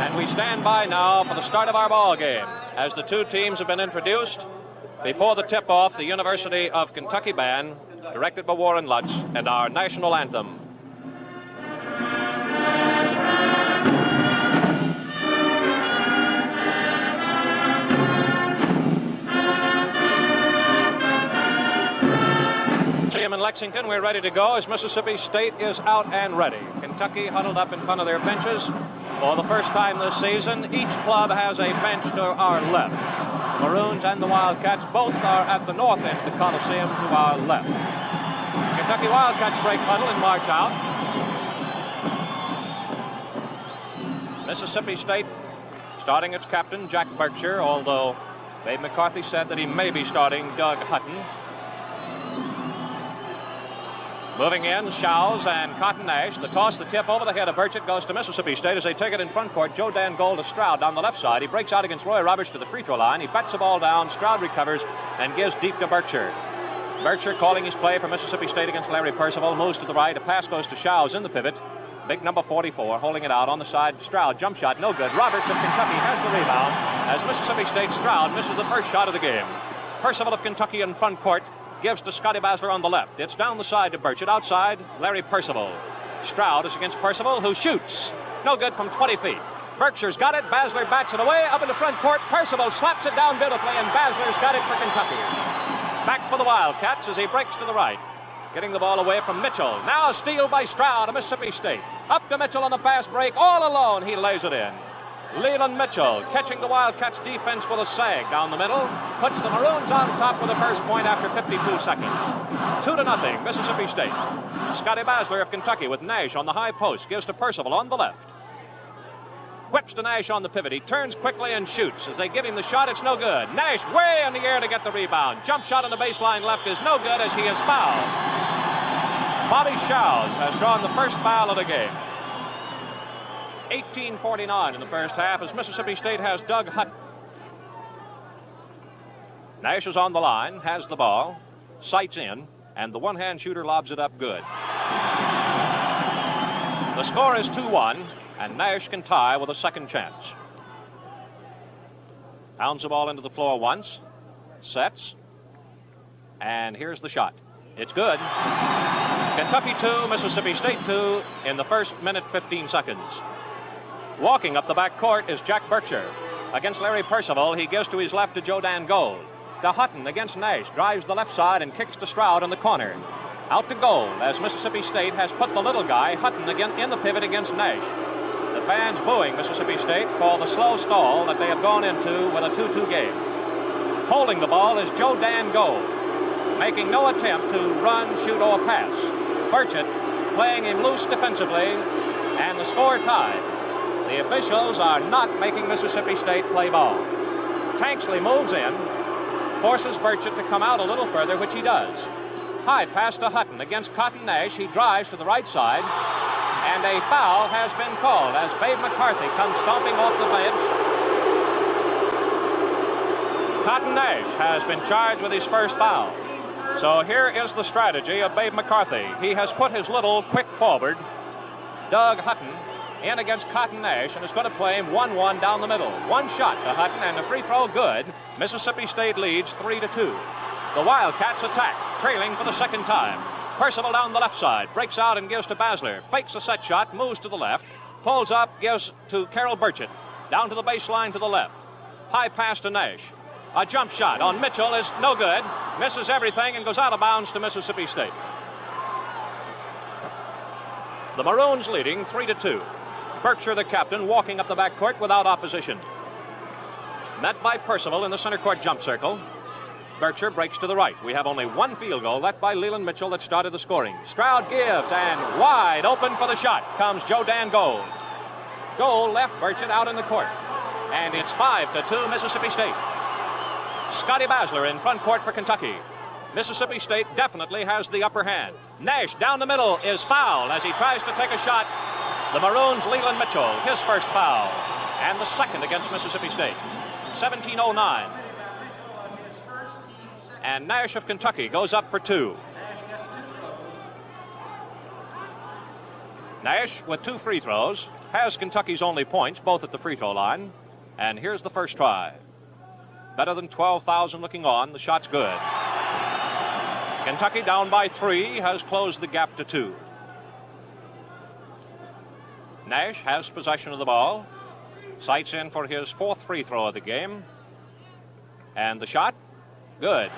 And we stand by now for the start of our ball game. As the two teams have been introduced, before the tip-off, the University of Kentucky band, directed by Warren Lutz, and our national anthem. In Lexington, we're ready to go as Mississippi State is out and ready. Kentucky huddled up in front of their benches. For the first time this season, each club has a bench to our left. The Maroons and the Wildcats both are at the north end of the Coliseum to our left. Kentucky Wildcats break huddle and march out. Mississippi State starting its captain, Jack Berkshire, although Babe McCarthy said that he may be starting Doug Hutton. Moving in, Showles and Cotton Nash. The toss, the tip over the head of Burchett goes to Mississippi State as they take it in front court. Joe Dan Gold to Stroud down the left side. He breaks out against Roy Roberts to the free throw line. He bats the ball down. Stroud recovers and gives deep to Berkshire. Berkshire calling his play for Mississippi State against Larry Percival. Moves to the right. A pass goes to Showles in the pivot. Big number 44 holding it out on the side. Stroud, jump shot, no good. Roberts of Kentucky has the rebound as Mississippi State Stroud misses the first shot of the game. Percival of Kentucky in front court. Gives to Scotty Basler on the left. It's down the side to Burchett. Outside, Larry Percival. Stroud is against Percival, who shoots. No good from 20 feet. Berkshire's got it. Basler bats it away up in the front court. Percival slaps it down beautifully, and Basler's got it for Kentucky. Back for the Wildcats as he breaks to the right. Getting the ball away from Mitchell. Now a steal by Stroud of Mississippi State. Up to Mitchell on the fast break. All alone, he lays it in. Leland Mitchell catching the Wildcats defense with a sag down the middle. Puts the Maroons on top with the first point after 52 seconds. 2-0, Mississippi State. Scotty Basler of Kentucky with Nash on the high post. Gives to Percival on the left. Whips to Nash on the pivot. He turns quickly and shoots. As they give him the shot, it's no good. Nash way in the air to get the rebound. Jump shot on the baseline left is no good as he is fouled. Bobby Showles has drawn the first foul of the game. 18:49 in the first half as Mississippi State has Doug Hutton. Nash is on the line, has the ball, sights in, and the one-hand shooter lobs it up good. The score is 2-1, and Nash can tie with a second chance. Pounds the ball into the floor once, sets, and here's the shot. It's good. Kentucky 2, Mississippi State 2 in the first minute, 15 seconds. Walking up the back court is Jack Berkshire. Against Larry Percival, he gives to his left to Joe Dan Gold. To Hutton against Nash, drives the left side and kicks to Stroud in the corner. Out to Gold as Mississippi State has put the little guy, Hutton, again in the pivot against Nash. The fans booing Mississippi State for the slow stall that they have gone into with a 2-2 game. Holding the ball is Joe Dan Gold, making no attempt to run, shoot, or pass. Burchett playing him loose defensively, and the score tied. The officials are not making Mississippi State play ball. Tanksley moves in, forces Burchett to come out a little further, which he does. High pass to Hutton against Cotton Nash. He drives to the right side, and a foul has been called as Babe McCarthy comes stomping off the bench. Cotton Nash has been charged with his first foul. So here is the strategy of Babe McCarthy. He has put his little quick forward, Doug Hutton, in against Cotton Nash and is going to play him 1-1 down the middle. One shot to Hutton and the free throw good. Mississippi State leads 3-2. The Wildcats attack, trailing for the second time. Percival down the left side, breaks out and gives to Basler. Fakes a set shot, moves to the left, pulls up, gives to Carol Burchett. Down to the baseline to the left. High pass to Nash. A jump shot on Mitchell is no good. Misses everything and goes out of bounds to Mississippi State. The Maroons leading 3-2. Berkshire, the captain, walking up the backcourt without opposition. Met by Percival in the center court jump circle. Berkshire breaks to the right. We have only one field goal, that by Leland Mitchell, that started the scoring. Stroud gives, and wide open for the shot comes Joe Dan Gold. Gold left Burchett out in the court. And it's 5-2 Mississippi State. Scotty Basler in front court for Kentucky. Mississippi State definitely has the upper hand. Nash down the middle is fouled as he tries to take a shot. The Maroons, Leland Mitchell, his first foul, and the second against Mississippi State. 17:09. And Nash of Kentucky goes up for two. Nash with two free throws. has Kentucky's only points, both at the free throw line. And here's the first try. Better than 12,000 looking on. The shot's good. Kentucky down by 3, has closed the gap to 2. Nash has possession of the ball. Sights in for his 4th free throw of the game. And the shot, good.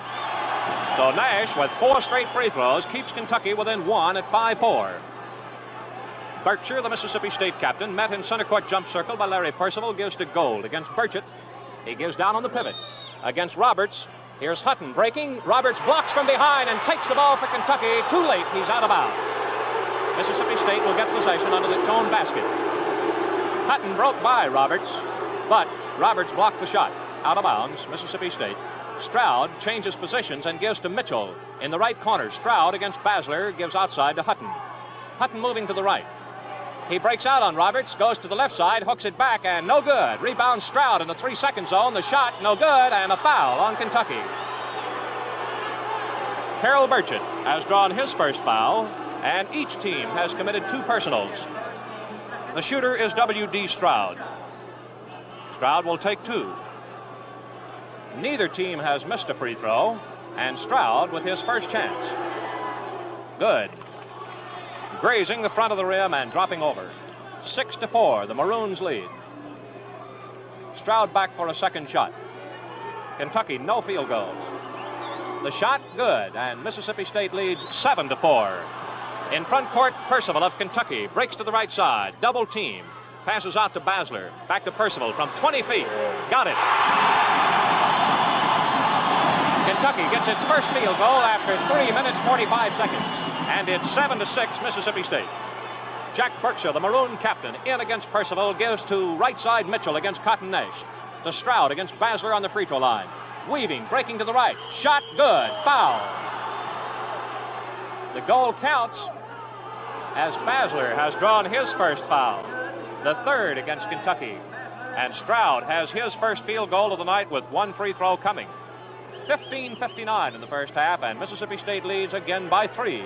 So Nash, with 4 straight free throws, keeps Kentucky within 1 at 5-4. Berkshire, the Mississippi State captain, met in center court jump circle by Larry Percival, gives to Gold. Against Burchett, he gives down on the pivot. Against Roberts, here's Hutton breaking. Roberts blocks from behind and takes the ball for Kentucky. Too late, he's out of bounds. Mississippi State will get possession under its own basket. Hutton broke by Roberts, but Roberts blocked the shot. Out of bounds, Mississippi State. Stroud changes positions and gives to Mitchell in the right corner. Stroud against Basler gives outside to Hutton. Hutton moving to the right. He breaks out on Roberts, goes to the left side, hooks it back, and no good. Rebound Stroud in the 3-second zone. The shot, no good, and a foul on Kentucky. Carroll Burchett has drawn his first foul, and each team has committed 2 personals. The shooter is W.D. Stroud. Stroud will take 2. Neither team has missed a free throw, and Stroud with his first chance. Good. Grazing the front of the rim and dropping over. 6-4, the Maroons lead. Stroud back for a second shot. Kentucky, no field goals. The shot, good, and Mississippi State leads 7-4. In front court, Percival of Kentucky breaks to the right side, double team. Passes out to Basler, back to Percival from 20 feet. Got it. Kentucky gets its first field goal after 3 minutes, 45 seconds. And it's 7-6, Mississippi State. Jack Berkshire, the Maroon captain, in against Percival, gives to right side Mitchell against Cotton Nash. To Stroud against Basler on the free throw line. Weaving, breaking to the right. Shot, good. Foul. The goal counts as Basler has drawn his first foul. The 3rd against Kentucky. And Stroud has his first field goal of the night with 1 free throw coming. 15:59 in the first half, and Mississippi State leads again by 3.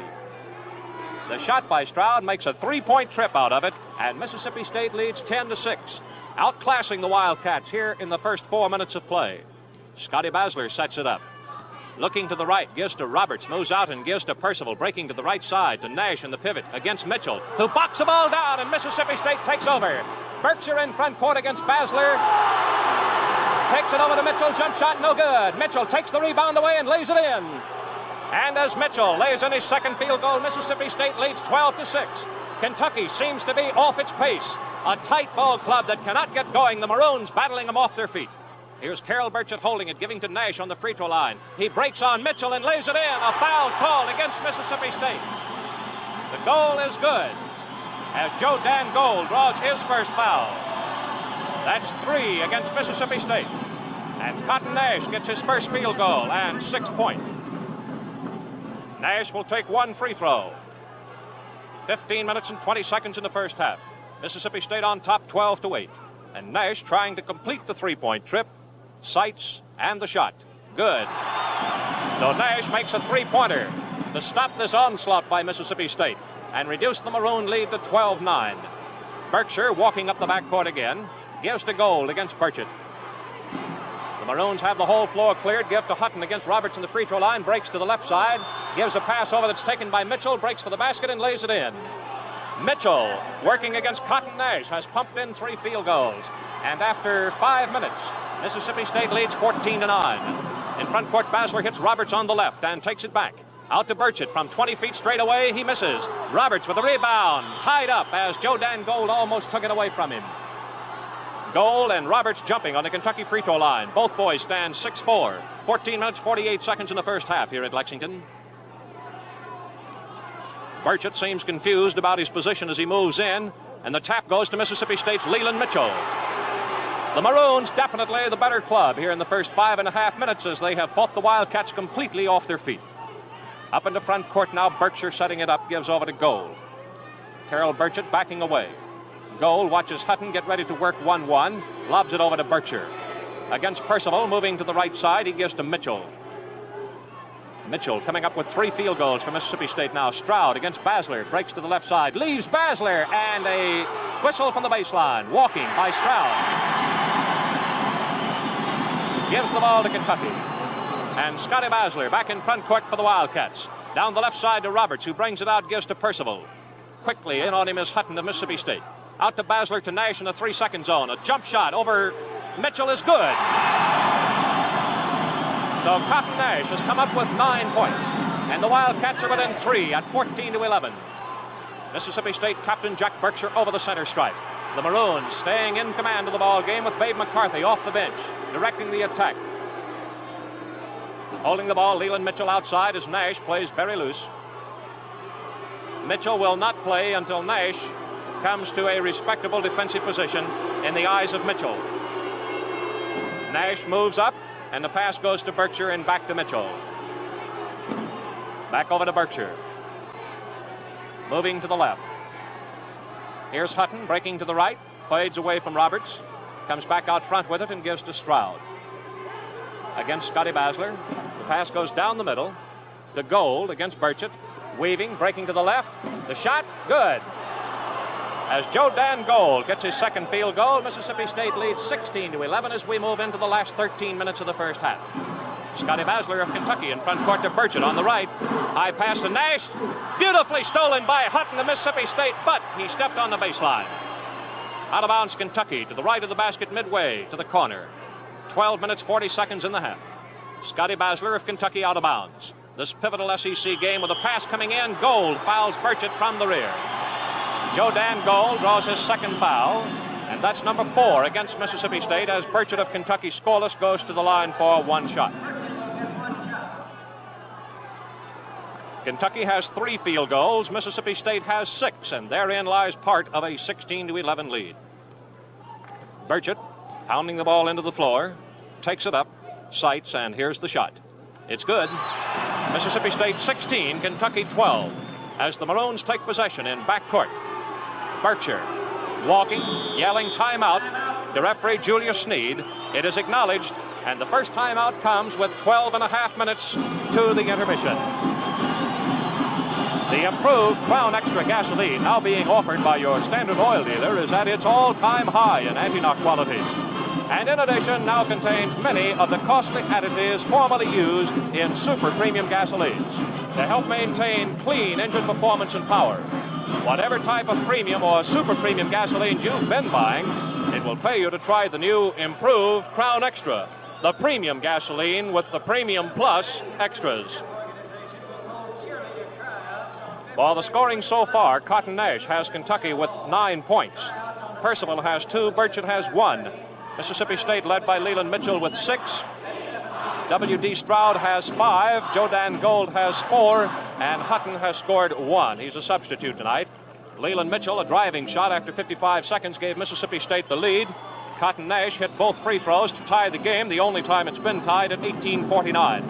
The shot by Stroud makes a 3-point trip out of it, and Mississippi State leads 10-6, outclassing the Wildcats here in the first 4 minutes of play. Scotty Basler sets it up. Looking to the right, gives to Roberts, moves out and gives to Percival, breaking to the right side to Nash in the pivot against Mitchell, who boxes the ball down, and Mississippi State takes over. Berkshire in front court against Basler. Takes it over to Mitchell, jump shot, no good. Mitchell takes the rebound away and lays it in. And as Mitchell lays in his second field goal, Mississippi State leads 12-6. Kentucky seems to be off its pace. A tight ball club that cannot get going. The Maroons battling them off their feet. Here's Carroll Burchett holding it, giving to Nash on the free throw line. He breaks on Mitchell and lays it in. A foul called against Mississippi State. The goal is good as Joe Dan Gold draws his first foul. That's 3 against Mississippi State. And Cotton Nash gets his first field goal and 6-point. Nash will take 1 free throw. 15 minutes and 20 seconds in the first half. Mississippi State on top 12-8. And Nash trying to complete the 3-point trip. Sights and the shot. Good. So Nash makes a 3-pointer to stop this onslaught by Mississippi State and reduce the Maroon lead to 12-9. Berkshire walking up the backcourt again. Gives to Gold against Burchett. The Maroons have the whole floor cleared. Give to Hutton against Roberts in the free throw line. Breaks to the left side. Gives a pass over that's taken by Mitchell. Breaks for the basket and lays it in. Mitchell, working against Cotton Nash, has pumped in 3 field goals. And after 5 minutes, Mississippi State leads 14-9. In front court, Basler hits Roberts on the left and takes it back. Out to Burchett from 20 feet straight away. He misses. Roberts with the rebound. Tied up as Joe Dan Gold almost took it away from him. Gold and Roberts jumping on the Kentucky free throw line. Both boys stand 6-4. 14 minutes, 48 seconds in the first half here at Lexington. Burchett seems confused about his position as he moves in, and the tap goes to Mississippi State's Leland Mitchell. The Maroons definitely the better club here in the first 5.5 minutes as they have fought the Wildcats completely off their feet. Up in the front court now, Berkshire setting it up, gives over to Gold. Carroll Burchett backing away. Gold watches Hutton get ready to work 1-1, lobs it over to Berkshire. Against Percival, moving to the right side, he gives to Mitchell. Mitchell coming up with 3 field goals for Mississippi State now. Stroud against Basler, breaks to the left side, leaves Basler, and a whistle from the baseline. Walking by Stroud. Gives the ball to Kentucky. And Scotty Basler back in front court for the Wildcats. Down the left side to Roberts, who brings it out, gives to Percival. Quickly in on him is Hutton of Mississippi State. Out to Basler to Nash in the 3-second zone. A jump shot over Mitchell is good. So Cotton Nash has come up with 9 points. And the Wildcats are within 3 at 14-11. Mississippi State captain Jack Berkshire over the center stripe. The Maroons staying in command of the ball game with Babe McCarthy off the bench, directing the attack. Holding the ball, Leland Mitchell outside as Nash plays very loose. Mitchell will not play until Nash comes to a respectable defensive position in the eyes of Mitchell. Nash moves up, and the pass goes to Berkshire and back to Mitchell. Back over to Berkshire. Moving to the left. Here's Hutton breaking to the right, fades away from Roberts, comes back out front with it and gives to Stroud. Against Scotty Basler. The pass goes down the middle to Gold against Burchett. Weaving, breaking to the left. The shot, good. As Joe Dan Gold gets his second field goal, Mississippi State leads 16-11 as we move into the last 13 minutes of the first half. Scotty Basler of Kentucky in front court to Burchett on the right. High pass to Nash. Beautifully stolen by Hutton of Mississippi State, but he stepped on the baseline. Out of bounds Kentucky to the right of the basket midway to the corner. 12 minutes, 40 seconds in the half. Scotty Basler of Kentucky out of bounds. This pivotal SEC game with a pass coming in. Gold fouls Burchett from the rear. Joe Dan Gold draws his second foul, and that's number 4 against Mississippi State as Burchett of Kentucky, scoreless, goes to the line for one shot. Kentucky has 3 field goals. Mississippi State has 6, and therein lies part of a 16-11 lead. Burchett pounding the ball into the floor, takes it up, sights, and here's the shot. It's good. Mississippi State 16, Kentucky 12, as the Maroons take possession in backcourt. Berkshire walking, yelling timeout to referee Julius Sneed. It is acknowledged, and the first timeout comes with 12 and a half minutes to the intermission. The improved Crown Extra gasoline, now being offered by your Standard Oil dealer, is at its all-time high in anti-knock qualities. And in addition, now contains many of the costly additives formerly used in super premium gasolines to help maintain clean engine performance and power. Whatever type of premium or super premium gasolines you've been buying, it will pay you to try the new improved Crown Extra, the premium gasoline with the Premium Plus extras. While the scoring so far, Cotton Nash has Kentucky with 9 points. Percival has 2, Burchett has 1. Mississippi State led by Leland Mitchell with 6. W.D. Stroud has 5. Joe Dan Gold has 4. And Hutton has scored 1. He's a substitute tonight. Leland Mitchell, a driving shot after 55 seconds, gave Mississippi State the lead. Cotton Nash hit both free throws to tie the game, the only time it's been tied at 18:49.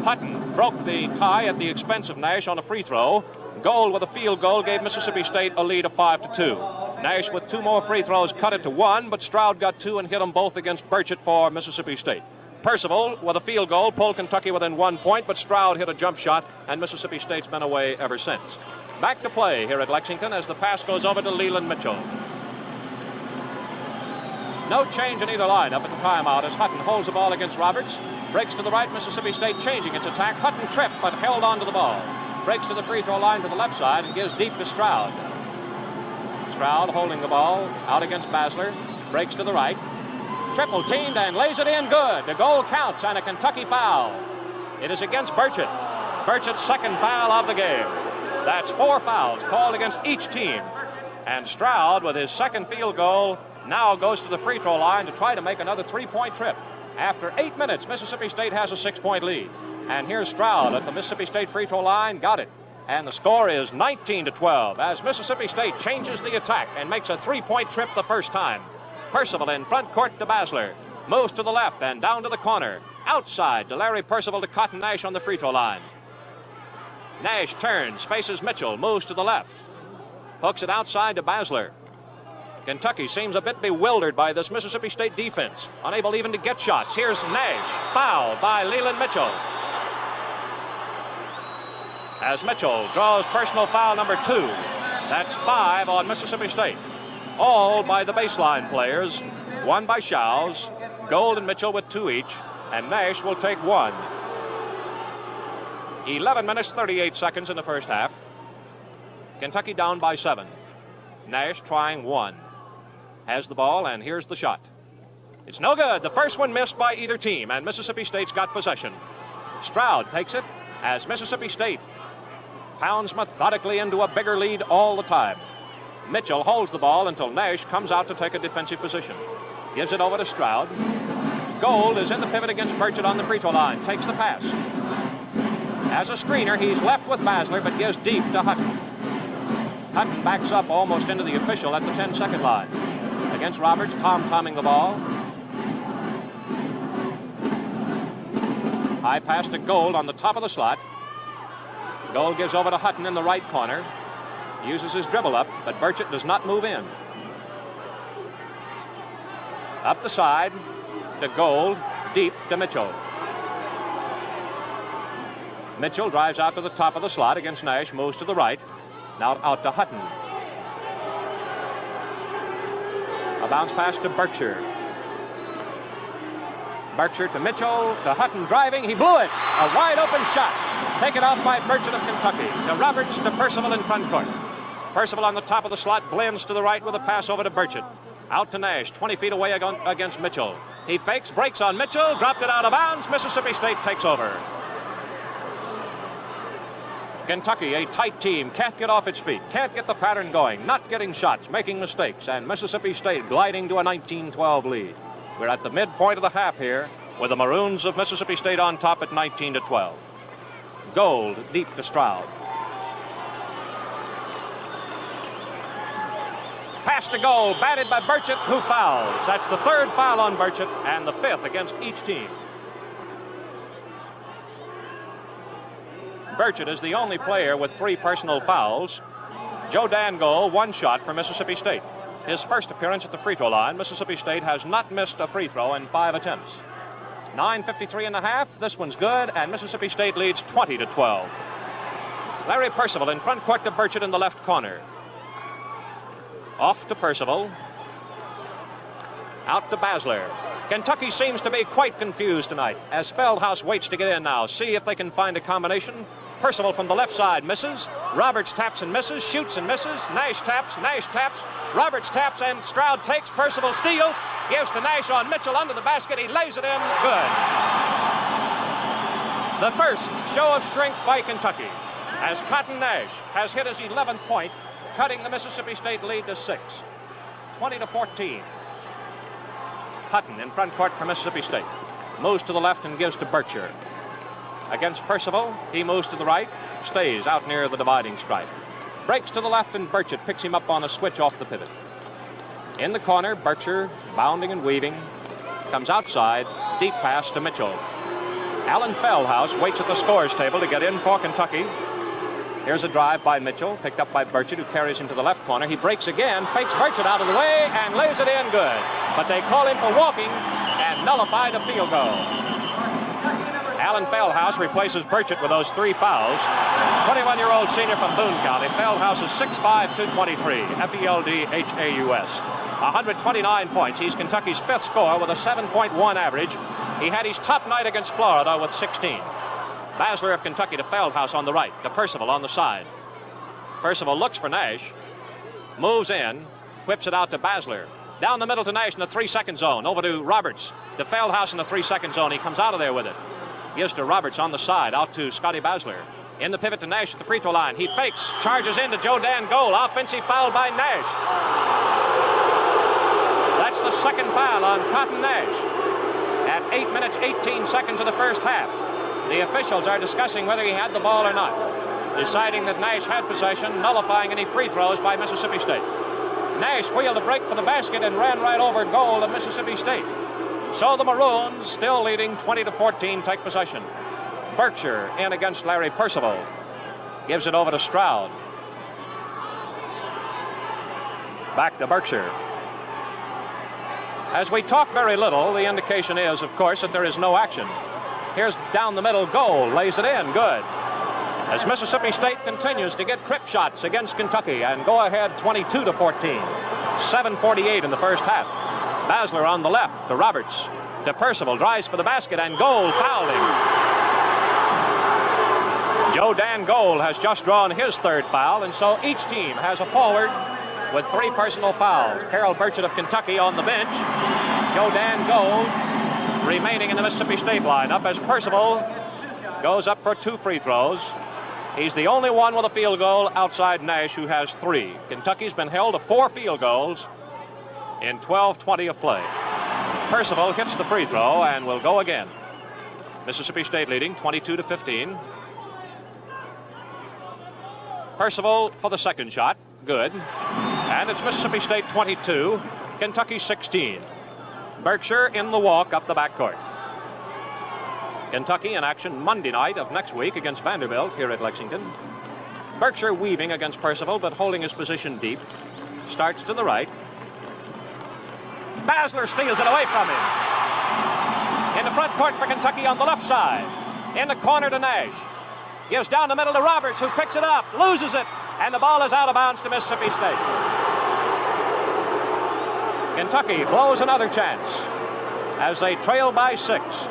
Hutton broke the tie at the expense of Nash on a free throw. Gold with a field goal gave Mississippi State a lead of 5-2. Nash with 2 more free throws cut it to 1, but Stroud got 2 and hit them both against Burchett for Mississippi State. Percival with a field goal pulled Kentucky within 1 point, but Stroud hit a jump shot, and Mississippi State's been away ever since. Back to play here at Lexington as the pass goes over to Leland Mitchell. No change in either lineup at the timeout as Hutton holds the ball against Roberts. Breaks to the right, Mississippi State changing its attack. Hutton tripped but held on to the ball. Breaks to the free throw line to the left side and gives deep to Stroud. Stroud holding the ball out against Basler. Breaks to the right. Triple teamed and lays it in good. The goal counts and a Kentucky foul. It is against Burchett. Burchett's second foul of the game. That's 4 fouls called against each team. And Stroud, with his second field goal, now goes to the free throw line to try to make another 3-point trip. After 8 minutes, Mississippi State has a 6-point lead. And here's Stroud at the Mississippi State free throw line. Got it. And the score is 19-12 as Mississippi State changes the attack and makes a 3-point trip the first time. Percival in front court to Basler. Moves to the left and down to the corner. Outside to Larry Percival to Cotton Nash on the free throw line. Nash turns, faces Mitchell, moves to the left. Hooks it outside to Basler. Kentucky seems a bit bewildered by this Mississippi State defense. Unable even to get shots. Here's Nash, fouled by Leland Mitchell. as Mitchell draws personal foul number 2. That's 5 on Mississippi State. All by the baseline players. 1 by Shows, Gold and Mitchell with 2 each, and Nash will take 1. 11 minutes, 38 seconds in the first half. Kentucky down by 7. Nash trying 1. Has the ball, and here's the shot. It's no good. The first one missed by either team, and Mississippi State's got possession. Stroud takes it as Mississippi State pounds methodically into a bigger lead all the time. Mitchell holds the ball until Nash comes out to take a defensive position. Gives it over to Stroud. Gold is in the pivot against Burchett on the free throw line. Takes the pass. As a screener, he's left with Basler, but gives deep to Hutton. Hutton backs up almost into the official at the 10-second line. Against Roberts, tom-tomming the ball. High pass to Gold on the top of the slot. Gold gives over to Hutton in the right corner. Uses his dribble up, but Burchett does not move in. Up the side to Gold, deep to Mitchell. Mitchell drives out to the top of the slot against Nash, moves to the right. Now out to Hutton. A bounce pass to Berkshire. Berkshire to Mitchell, to Hutton driving. He blew it. A wide open shot. Taken off by Burchett of Kentucky. To Roberts, to Percival in front court. Percival on the top of the slot, blends to the right with a pass over to Burchett. Out to Nash, 20 feet away against Mitchell. He fakes, breaks on Mitchell, dropped it out of bounds. Mississippi State takes over. Kentucky, a tight team, can't get off its feet, can't get the pattern going, not getting shots, making mistakes, and Mississippi State gliding to a 19-12 lead. We're at the midpoint of the half here, with the Maroons of Mississippi State on top at 19-12. Gold deep to Stroud. Pass to Gold, batted by Burchett, who fouls. That's the 3rd foul on Burchett and the 5th against each team. Burchett is the only player with 3 personal fouls. Joe Dangle, 1 shot for Mississippi State. His first appearance at the free throw line. Mississippi State has not missed a free throw in 5 attempts. 9:53 and a half. This one's good, and Mississippi State leads 20-12. Larry Percival in front court to Burchett in the left corner. Off to Percival. Out to Basler. Kentucky seems to be quite confused tonight as Feldhaus waits to get in now. See if they can find a combination. Percival from the left side misses. Roberts taps and misses, shoots and misses. Nash taps, Roberts taps, and Stroud takes. Percival steals, gives to Nash on Mitchell under the basket. He lays it in. Good. The first show of strength by Kentucky as Cotton Nash has hit his 11th point, cutting the Mississippi State lead to 6. 20-14. Hutton in front court for Mississippi State. Moves to the left and gives to Berkshire. Against Percival, he moves to the right, stays out near the dividing stripe. Breaks to the left, and Burchett picks him up on a switch off the pivot. In the corner, Berkshire, bounding and weaving, comes outside, deep pass to Mitchell. Alan Feldhaus waits at the scorer's table to get in for Kentucky. Here's a drive by Mitchell, picked up by Burchett, who carries him to the left corner. He breaks again, fakes Burchett out of the way, and lays it in good. But they call him for walking and nullify the field goal. Alan Feldhaus replaces Burchett with those 3 fouls. 21-year-old senior from Boone County. Feldhaus is 6'5", 223, F-E-L-D-H-A-U-S. 129 points. He's Kentucky's 5th scorer with a 7.1 average. He had his top night against Florida with 16. Basler of Kentucky to Feldhaus on the right, to Percival on the side. Percival looks for Nash, moves in, whips it out to Basler. Down the middle to Nash in the 3-second zone. Over to Roberts, to Feldhaus in the 3-second zone. He comes out of there with it. Gives to Roberts on the side, out to Scotty Basler. In the pivot to Nash at the free throw line. He fakes, charges into Joe Dangle. Offensive foul by Nash. That's the 2nd foul on Cotton Nash at 8 minutes, 18 seconds of the first half. The officials are discussing whether he had the ball or not, deciding that Nash had possession, nullifying any free throws by Mississippi State. Nash wheeled a break for the basket and ran right over Gold of Mississippi State. So the Maroons, still leading 20-14, take possession. Berkshire in against Larry Percival. Gives it over to Stroud. Back to Berkshire. As we talk very little, the indication is, of course, that there is no action. Here's down the middle, Gold lays it in, good. as Mississippi State continues to get crip shots against Kentucky and go ahead 22-14. 7:48 in the first half. Basler on the left to Roberts. To Percival, drives for the basket, and Gold fouled him. Joe Dan Gold has just drawn his third foul, and so each team has a forward with 3 personal fouls. Carroll Burchett of Kentucky on the bench. Joe Dan Gold remaining in the Mississippi State lineup as Percival goes up for 2 free throws. He's the only one with a field goal outside Nash, who has 3. Kentucky's been held to 4 field goals in 12:20 of play. Percival hits the free throw and will go again. Mississippi State leading 22-15. Percival for the second shot. Good. And it's Mississippi State 22, Kentucky 16. Berkshire in the walk up the backcourt. Kentucky in action Monday night of next week against Vanderbilt here at Lexington. Berkshire weaving against Percival, but holding his position deep. Starts to the right. Basler steals it away from him. In the front court for Kentucky on the left side. In the corner to Nash. Gives down the middle to Roberts, who picks it up, loses it, and the ball is out of bounds to Mississippi State. Kentucky blows another chance as they trail by 6.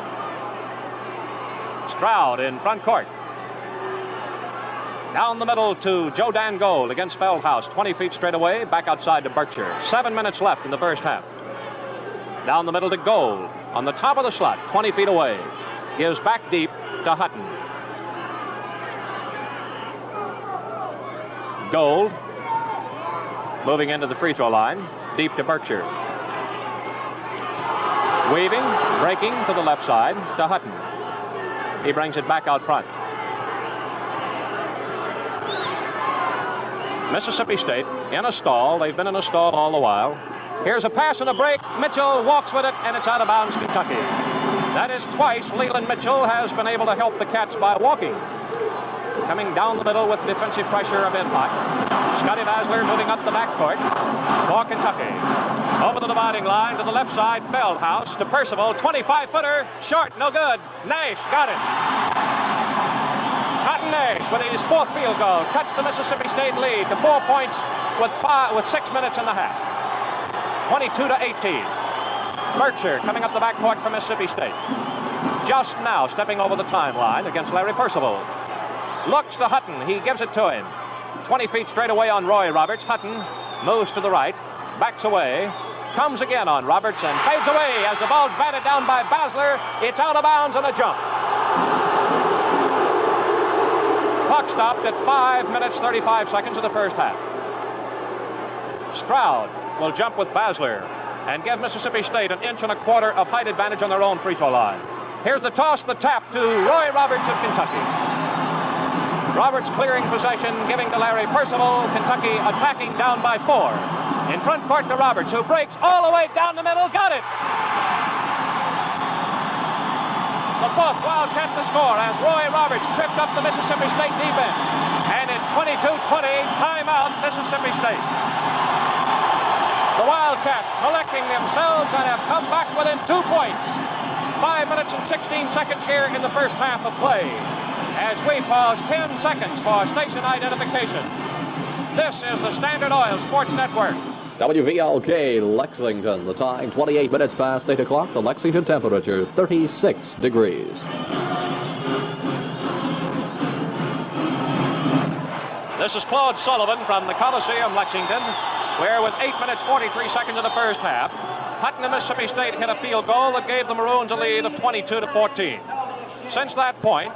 Stroud in front court. Down the middle to Joe Dan Gold against Feldhaus. 20 feet straight away, back outside to Berkshire. 7 minutes left in the first half. Down the middle to Gold. On the top of the slot, 20 feet away. Gives back deep to Hutton. Gold moving into the free throw line. Deep to Berkshire. Weaving, breaking to the left side to Hutton. He brings it back out front. Mississippi State in a stall. They've been in a stall all the while. Here's a pass and a break. Mitchell walks with it, and it's out of bounds, Kentucky. That is twice Leland Mitchell has been able to help the Cats by walking. Coming down the middle with defensive pressure a bit hot. Scotty Basler moving up the backcourt for Kentucky. Over the dividing line to the left side, Feldhaus to Percival. 25-footer, short, no good. Nash got it. Cotton Nash with his 4th field goal cuts the Mississippi State lead to 4 points with 6 minutes in the half. 22-18. Berkshire coming up the backcourt for Mississippi State. Just now stepping over the timeline against Larry Percival. Looks to Hutton. He gives it to him. 20 feet straight away on Roy Roberts. Hutton moves to the right, backs away, comes again on Roberts and fades away as the ball's batted down by Basler. It's out of bounds on a jump. Clock stopped at 5 minutes 35 seconds of the first half. Stroud will jump with Basler and give Mississippi State 1.25 inches of height advantage on their own free throw line. Here's the toss, the tap to Roy Roberts of Kentucky. Roberts clearing possession, giving to Larry Percival. Kentucky attacking down by 4. In front court to Roberts, who breaks all the way down the middle. Got it! The 4th Wildcat to score as Roy Roberts tripped up the Mississippi State defense. And it's 22-20, timeout, Mississippi State. The Wildcats collecting themselves and have come back within 2 points. 5 minutes and 16 seconds here in the first half of play. As we pause 10 seconds for station identification. This is the Standard Oil Sports Network. WVLK Lexington. The time 28 minutes past 8 o'clock. The Lexington temperature 36 degrees. This is Claude Sullivan from the Coliseum, Lexington, where with 8 minutes 43 seconds of the first half, Hutton and Mississippi State hit a field goal that gave the Maroons a lead of 22-14. Since that point,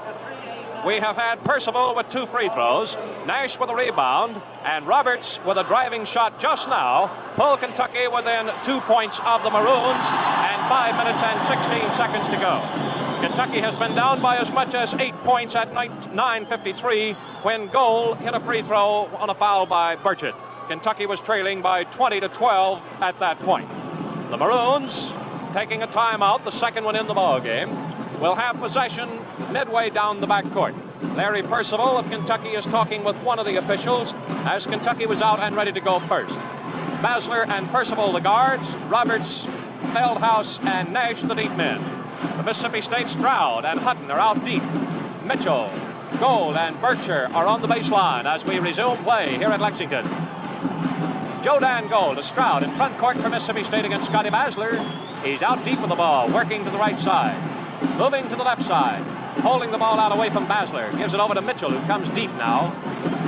we have had Percival with 2 free throws, Nash with a rebound, and Roberts with a driving shot just now pull Kentucky within 2 points of the Maroons and 5 minutes and 16 seconds to go. Kentucky has been down by as much as 8 points at 9:53 when Gold hit a free throw on a foul by Burchett. Kentucky was trailing by 20-12 at that point. The Maroons taking a timeout, the second one in the ball game, will have possession midway down the backcourt. Larry Percival of Kentucky is talking with one of the officials as Kentucky was out and ready to go first. Basler and Percival the guards, Roberts, Feldhaus, and Nash the deep men. The Mississippi State Stroud and Hutton are out deep. Mitchell Gold and Berkshire are on the baseline as we resume play here at Lexington. Joe Dan Gold to Stroud in front court for Mississippi State against Scotty Basler. He's out deep with the ball, working to the right side. Moving to the left side. Holding the ball out away from Basler. Gives it over to Mitchell, who comes deep now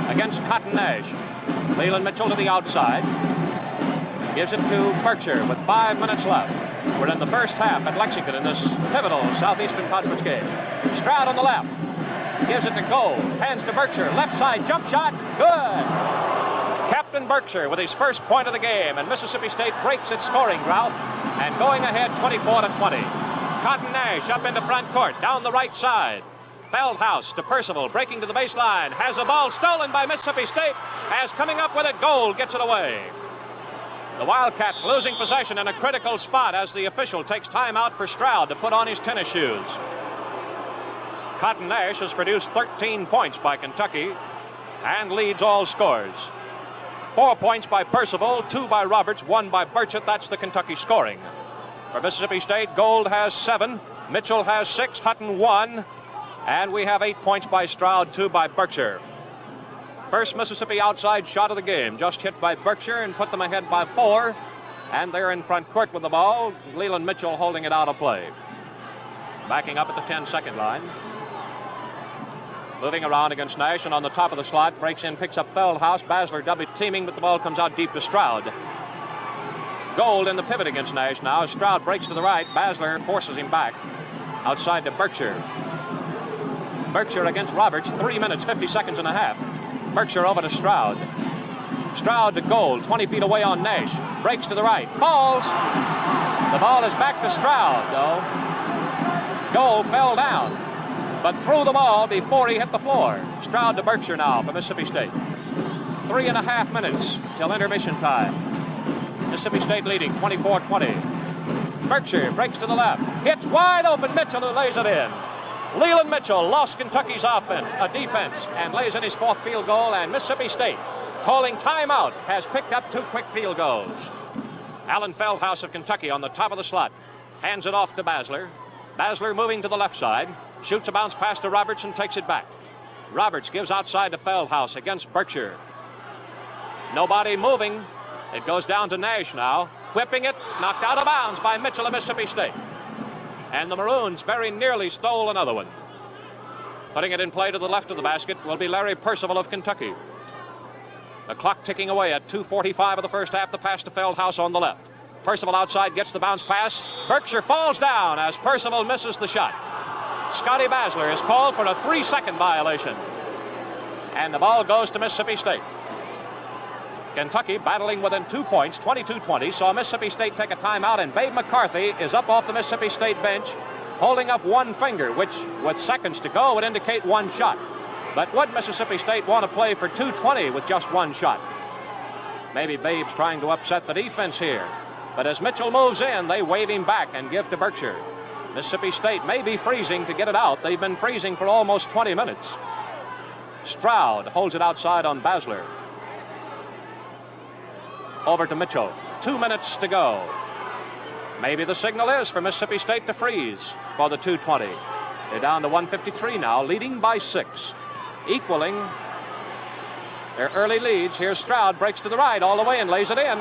against Cotton Nash. Leland Mitchell to the outside. Gives it to Berkshire with 5 minutes left. We're in the first half at Lexington in this pivotal Southeastern Conference game. Stroud on the left. Gives it to Gold. Hands to Berkshire. Left side jump shot. Good. Captain Berkshire with his first point of the game, and Mississippi State breaks its scoring drought and going ahead 24-20. Cotton Nash up into front court, down the right side. Feldhaus to Percival, breaking to the baseline. Has the ball stolen by Mississippi State. As coming up with it, Gold gets it away. The Wildcats losing possession in a critical spot as the official takes time out for Stroud to put on his tennis shoes. Cotton Nash has produced 13 points by Kentucky and leads all scores. 4 points by Percival, 2 by Roberts, 1 by Burchett. That's the Kentucky scoring. For Mississippi State, Gold has 7, Mitchell has 6, Hutton 1, and we have 8 points by Stroud, 2 by Berkshire. First Mississippi outside shot of the game, just hit by Berkshire and put them ahead by 4, and they're in front court with the ball. Leland Mitchell holding it out of play. Backing up at the 10-second line. Moving around against Nash, and on the top of the slot, breaks in, picks up Feldhaus. Basler double teaming, but the ball comes out deep to Stroud. Gold in the pivot against Nash now. Stroud breaks to the right. Basler forces him back. Outside to Berkshire. Berkshire against Roberts, 3 minutes, 50 seconds and a half. Berkshire over to Stroud. Stroud to Gold, 20 feet away on Nash. Breaks to the right, falls. The ball is back to Stroud, though. Gold fell down, but threw the ball before he hit the floor. Stroud to Berkshire now for Mississippi State. 3.5 minutes till intermission time. Mississippi State leading 24-20. Berkshire breaks to the left. Hits wide open Mitchell, who lays it in. Leland Mitchell lost Kentucky's defense and lays in his 4th field goal, and Mississippi State, calling timeout, has picked up 2 quick field goals. Alan Feldhaus of Kentucky on the top of the slot. Hands it off to Basler. Basler moving to the left side. Shoots a bounce pass to Roberts and takes it back. Roberts gives outside to Feldhaus against Berkshire. Nobody moving. It goes down to Nash now. Whipping it, knocked out of bounds by Mitchell of Mississippi State. And the Maroons very nearly stole another one. Putting it in play to the left of the basket will be Larry Percival of Kentucky. The clock ticking away at 2:45 of the first half. The pass to Feldhaus on the left. Percival outside gets the bounce pass. Berkshire falls down as Percival misses the shot. Scotty Basler is called for a 3-second violation. And the ball goes to Mississippi State. Kentucky battling within 2 points, 22-20, saw Mississippi State take a timeout, and Babe McCarthy is up off the Mississippi State bench, holding up one finger, which, with seconds to go, would indicate one shot. But would Mississippi State want to play for 2:20 with just one shot? Maybe Babe's trying to upset the defense here. But as Mitchell moves in, they wave him back and give to Berkshire. Mississippi State may be freezing to get it out. They've been freezing for almost 20 minutes. Stroud holds it outside on Basler. Over to Mitchell. 2 minutes to go. Maybe the signal is for Mississippi State to freeze for the 2:20. They're down to 153 now, leading by 6. Equaling their early leads. Here's Stroud, breaks to the right all the way and lays it in.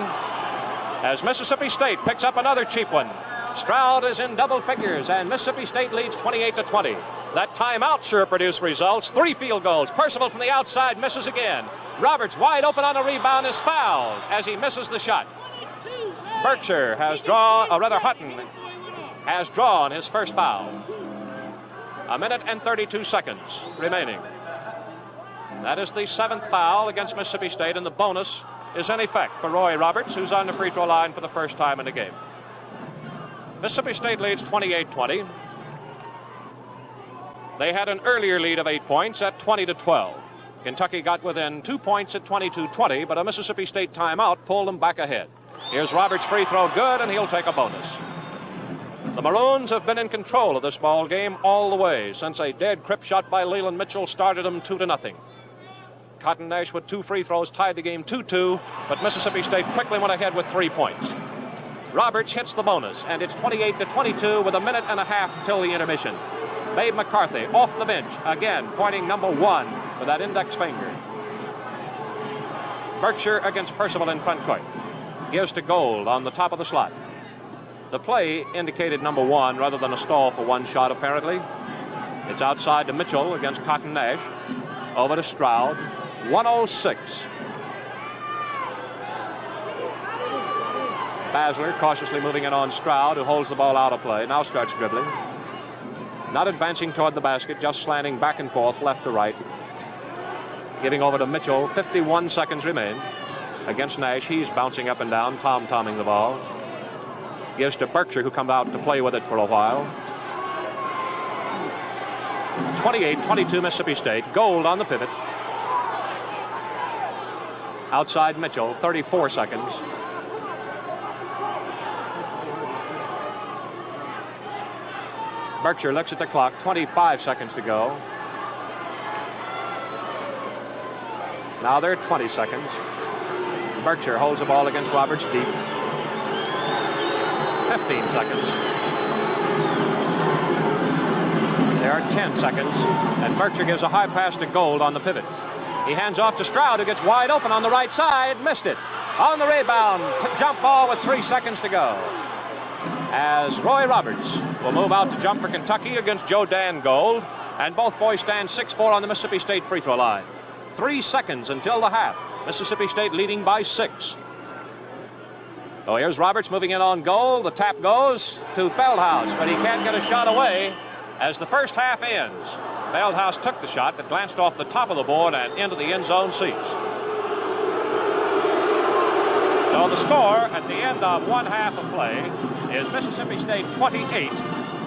As Mississippi State picks up another cheap one. Stroud is in double figures, and Mississippi State leads 28-20. That timeout sure produced results. 3 field goals. Percival from the outside misses again. Roberts wide open on a rebound is fouled as he misses the shot. Berkshire has drawn, or rather Hutton has drawn his first foul. 1 minute and 32 seconds remaining. That is the 7th foul against Mississippi State, and the bonus is in effect for Roy Roberts, who's on the free throw line for the first time in the game. Mississippi State leads 28-20. They had an earlier lead of 8 points at 20-12. Kentucky got within 2 points at 22-20, but a Mississippi State timeout pulled them back ahead. Here's Roberts' free throw good, and he'll take a bonus. The Maroons have been in control of this ball game all the way since a dead crip shot by Leland Mitchell started them 2-0. Cotton Nash with 2 free throws tied the game 2-2, but Mississippi State quickly went ahead with 3 points. Roberts hits the bonus, and it's 28-22 with 1.5 minutes till the intermission. Babe McCarthy off the bench, again pointing number 1 with that index finger. Berkshire against Percival in front court. Gives to Gold on the top of the slot. The play indicated number 1 rather than a stall for one shot, apparently. It's outside to Mitchell against Cotton Nash. Over to Stroud. 106. Basler cautiously moving in on Stroud, who holds the ball out of play. Now starts dribbling. Not advancing toward the basket, just slanting back and forth, left to right. Giving over to Mitchell. 51 seconds remain. Against Nash, he's bouncing up and down, tom-tomming the ball. Gives to Berkshire, who come out to play with it for a while. 28-22 Mississippi State. Gold on the pivot. Outside Mitchell, 34 seconds. Berkshire looks at the clock, 25 seconds to go. Now they're 20 seconds. Berkshire holds the ball against Roberts deep. 15 seconds. There are 10 seconds, and Berkshire gives a high pass to Gold on the pivot. He hands off to Stroud, who gets wide open on the right side, missed it. On the rebound, jump ball with 3 seconds to go. As Roy Roberts will move out to jump for Kentucky against Joe Dan Gold, and both boys stand 6-4 on the Mississippi State free throw line. 3 seconds until the half. Mississippi State leading by 6. So here's Roberts moving in on Gold. The tap goes to Feldhaus, but he can't get a shot away as the first half ends. Feldhaus took the shot that glanced off the top of the board and into the end zone seats. So the score at the end of one half of play is Mississippi State 28,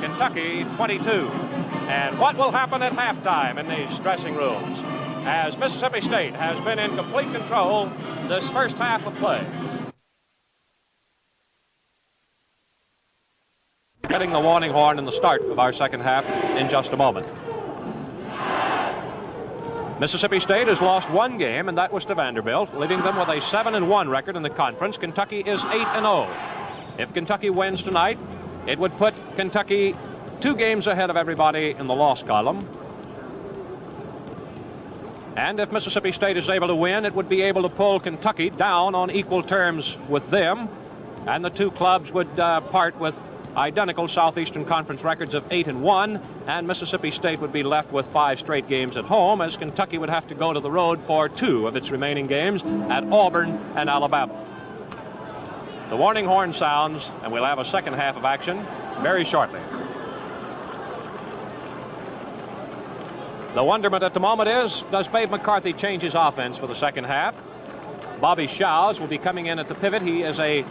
Kentucky 22. And what will happen at halftime in these dressing rooms as Mississippi State has been in complete control this first half of play? Getting the warning horn in the start of our second half in just a moment. Mississippi State has lost 1 game, and that was to Vanderbilt, leaving them with a 7-1 record in the conference. Kentucky is 8-0. If Kentucky wins tonight, it would put Kentucky 2 games ahead of everybody in the loss column. And if Mississippi State is able to win, it would be able to pull Kentucky down on equal terms with them, and the 2 clubs would part with identical Southeastern Conference records of 8-1, and Mississippi State would be left with 5 straight games at home, as Kentucky would have to go to the road for 2 of its remaining games at Auburn and Alabama. The warning horn sounds, and we'll have a second half of action very shortly. The wonderment at the moment is, does Babe McCarthy change his offense for the second half? Bobby Shows will be coming in at the pivot. He is a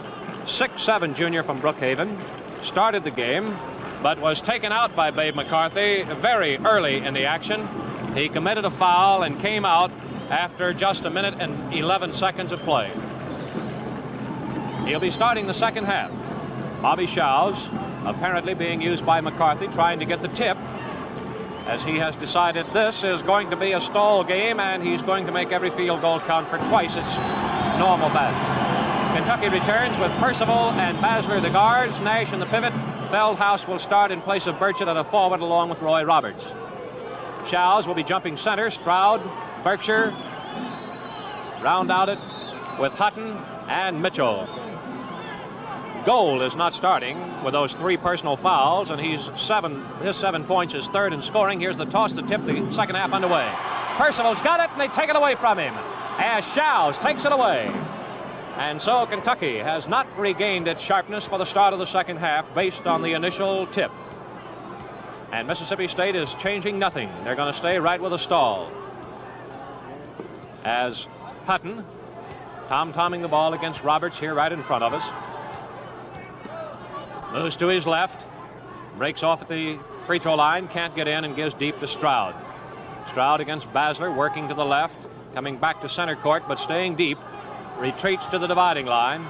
6'7" junior from Brookhaven. Started the game, but was taken out by Babe McCarthy very early in the action. He committed a foul and came out after just 1 minute and 11 seconds of play. He'll be starting the second half. Bobby Shows apparently being used by McCarthy, trying to get the tip, as he has decided this is going to be a stall game, and he's going to make every field goal count for twice its normal value. Kentucky returns with Percival and Basler the guards, Nash in the pivot. Feldhaus will start in place of Burchett at a forward along with Roy Roberts. Shows will be jumping center. Stroud, Berkshire, round out it with Hutton and Mitchell. Gold is not starting with those 3 personal fouls, and his 7 points is 3rd in scoring. Here's the toss to tip the second half underway. Percival's got it, and they take it away from him as Shows takes it away. And so Kentucky has not regained its sharpness for the start of the second half based on the initial tip. And Mississippi State is changing nothing. They're going to stay right with a stall. As Hutton, tom-tomming the ball against Roberts here right in front of us. Moves to his left. Breaks off at the free throw line. Can't get in and gives deep to Stroud. Stroud against Basler, working to the left. Coming back to center court, but staying deep. Retreats to the dividing line.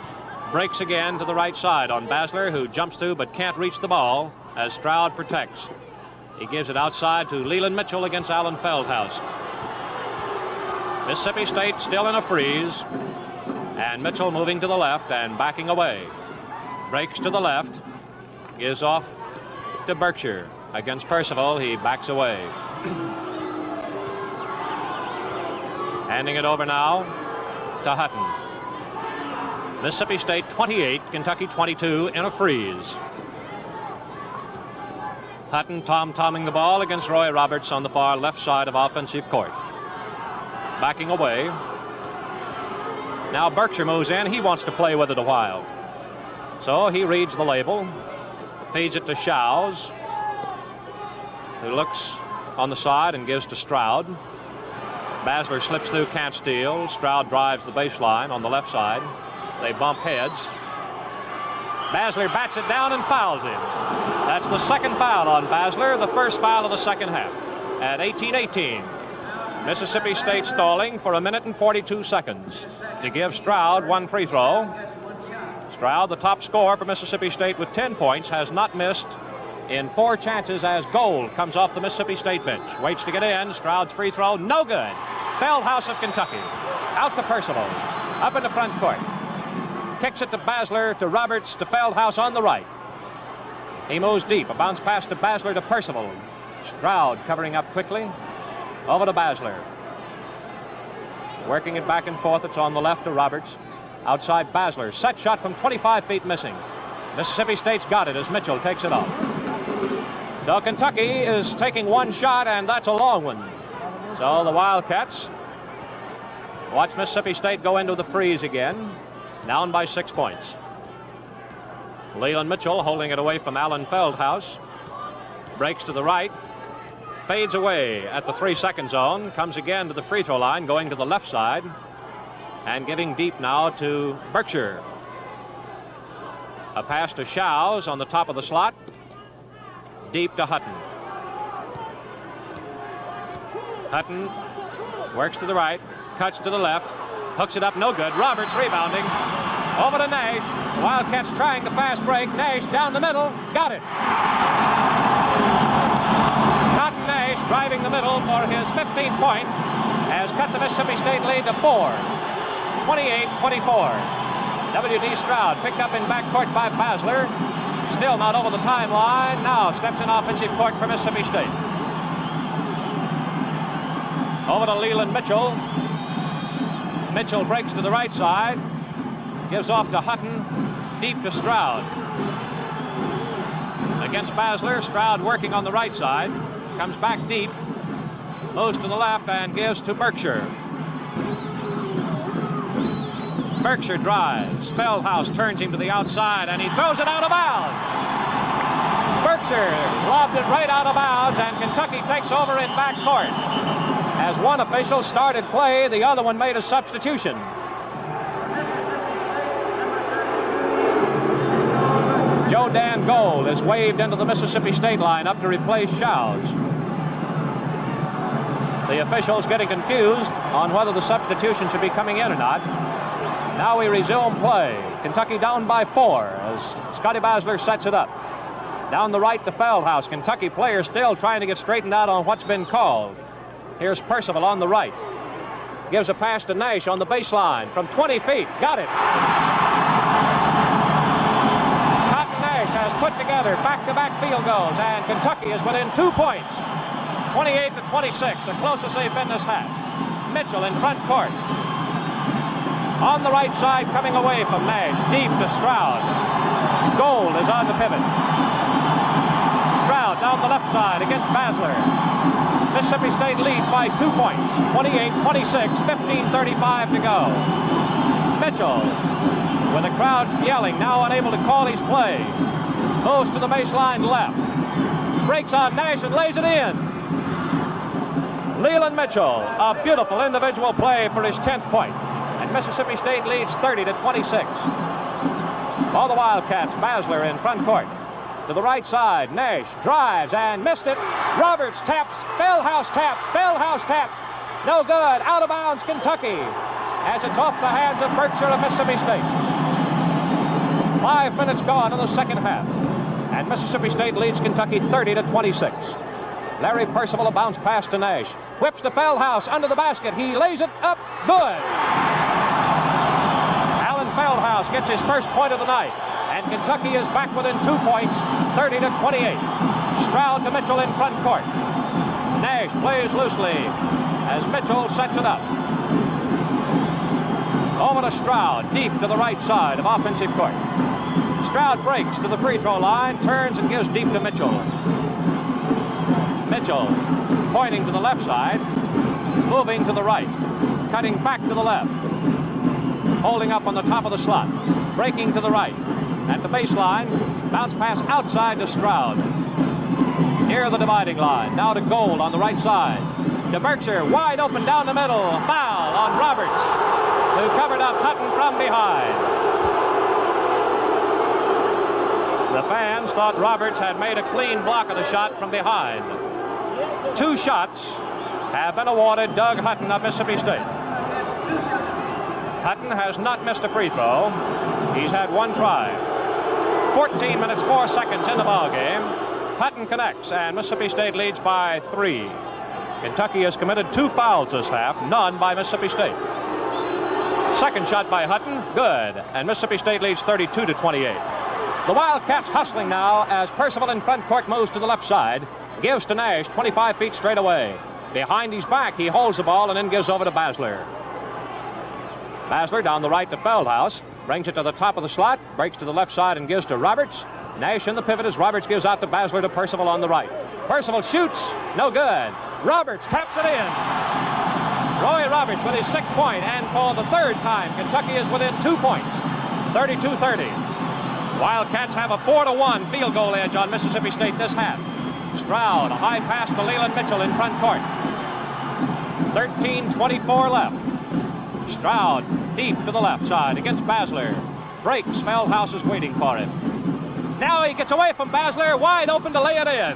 Breaks again to the right side on Basler, who jumps through but can't reach the ball as Stroud protects. He gives it outside to Leland Mitchell against Allen Feldhaus. Mississippi State still in a freeze. And Mitchell moving to the left and backing away. Breaks to the left. Gives off to Berkshire. against Percival. He backs away. Handing it over now to Hutton. Mississippi State 28, Kentucky 22 in a freeze. Hutton tom-tomming the ball against Roy Roberts on the far left side of offensive court. Backing away. Now Berkshire moves in. He wants to play with it a while. So he reads the label, feeds it to Shows, who looks on the side and gives to Stroud. Basler slips through, can't steal. Stroud drives the baseline on the left side. They bump heads. Basler bats it down and fouls him. That's the second foul on Basler, the first foul of the second half. At 18-18, Mississippi State stalling for 1 minute and 42 seconds to give Stroud one free throw. Stroud, the top scorer for Mississippi State with 10 points, has not missed in 4 chances as Gold comes off the Mississippi State bench. Waits to get in. Stroud's free throw, no good. Feldhaus of Kentucky. Out to Percival. Up in the front court. Kicks it to Basler, to Roberts, to Feldhaus on the right. He moves deep. A bounce pass to Basler to Percival. Stroud covering up quickly. Over to Basler. Working it back and forth. It's on the left to Roberts. Outside Basler. Set shot from 25 feet missing. Mississippi State's got it as Mitchell takes it off. So Kentucky is taking one shot, and that's a long one. So the Wildcats watch Mississippi State go into the freeze again. Down by 6 points. Leland Mitchell holding it away from Allen Feldhaus. Breaks to the right. Fades away at the 3-second zone. Comes again to the free throw line, going to the left side. And giving deep now to Berkshire. A pass to Shows on the top of the slot. Deep to Hutton. Hutton works to the right. Cuts to the left. Hooks it up, no good. Roberts rebounding. Over to Nash. Wildcats trying the fast break. Nash down the middle. Got it. Cotton Nash driving the middle for his 15th point has cut the Mississippi State lead to 4. 28-24. W.D. Stroud picked up in backcourt by Basler. Still not over the timeline. Now steps in offensive court for Mississippi State. Over to Leland Mitchell. Mitchell breaks to the right side. Gives off to Hutton. Deep to Stroud. Against Basler. Stroud working on the right side. Comes back deep. Moves to the left and gives to Berkshire. Berkshire drives. Feldhaus turns him to the outside and he throws it out of bounds. Berkshire lobbed it right out of bounds and Kentucky takes over in backcourt. As one official started play, the other one made a substitution. Joe Dan Gold is waved into the Mississippi State lineup to replace Shows. The officials getting confused on whether the substitution should be coming in or not. Now we resume play. Kentucky down by 4 as Scotty Basler sets it up. Down the right to Feldhaus. Kentucky players still trying to get straightened out on what's been called. Here's Percival on the right. Gives a pass to Nash on the baseline from 20 feet. Got it. Cotton Nash has put together back-to-back field goals, and Kentucky is within 2 points. 28-26, the closest they've been this half. Mitchell in front court. On the right side, coming away from Nash. Deep to Stroud. Gold is on the pivot. Stroud down the left side against Basler. Mississippi State leads by 2 points. 28-26, 15:35 to go. Mitchell, with the crowd yelling, now unable to call his play. Moves to the baseline left. Breaks on Nash and lays it in. Leland Mitchell, a beautiful individual play for his 10th point. And Mississippi State leads 30-26. All the Wildcats, Basler in front court. To the right side, Nash drives and missed it. Roberts taps, Feldhaus taps, Feldhaus taps. No good, out of bounds, Kentucky. As it's off the hands of Berkshire of Mississippi State. 5 minutes gone in the second half. And Mississippi State leads Kentucky 30-26. Larry Percival, a bounce pass to Nash. Whips to Feldhaus under the basket. He lays it up, good. Allen Feldhaus gets his first point of the night. And Kentucky is back within 2 points, 30-28. Stroud to Mitchell in front court. Nash plays loosely as Mitchell sets it up. Over to Stroud, deep to the right side of offensive court. Stroud breaks to the free throw line, turns and gives deep to Mitchell. Mitchell pointing to the left side, moving to the right, cutting back to the left, holding up on the top of the slot, breaking to the right. At the baseline, bounce pass outside to Stroud. Near the dividing line, now to Gold on the right side. To Berkshire, wide open down the middle. Foul on Roberts, who covered up Hutton from behind. The fans thought Roberts had made a clean block of the shot from behind. 2 shots have been awarded Doug Hutton of Mississippi State. Hutton has not missed a free throw. He's had 1 try. 14 minutes, 4 seconds in the ball game. Hutton connects, and Mississippi State leads by 3. Kentucky has committed 2 fouls this half, none by Mississippi State. Second shot by Hutton, good, and Mississippi State leads 32-28. The Wildcats hustling now as Percival in front court moves to the left side, gives to Nash 25 feet straight away. Behind his back, he holds the ball and then gives over to Basler. Basler down the right to Feldhaus, brings it to the top of the slot, breaks to the left side and gives to Roberts. Nash in the pivot as Roberts gives out to Basler to Percival on the right. Percival shoots, no good. Roberts taps it in. Roy Roberts with his 6th point, and for the 3rd time, Kentucky is within 2 points, 32-30. Wildcats have a 4-1 field goal edge on Mississippi State this half. Stroud, a high pass to Leland Mitchell in front court. 13:24 left. Stroud deep to the left side against Basler. Breaks, Feldhaus is waiting for him. Now he gets away from Basler, wide open to lay it in.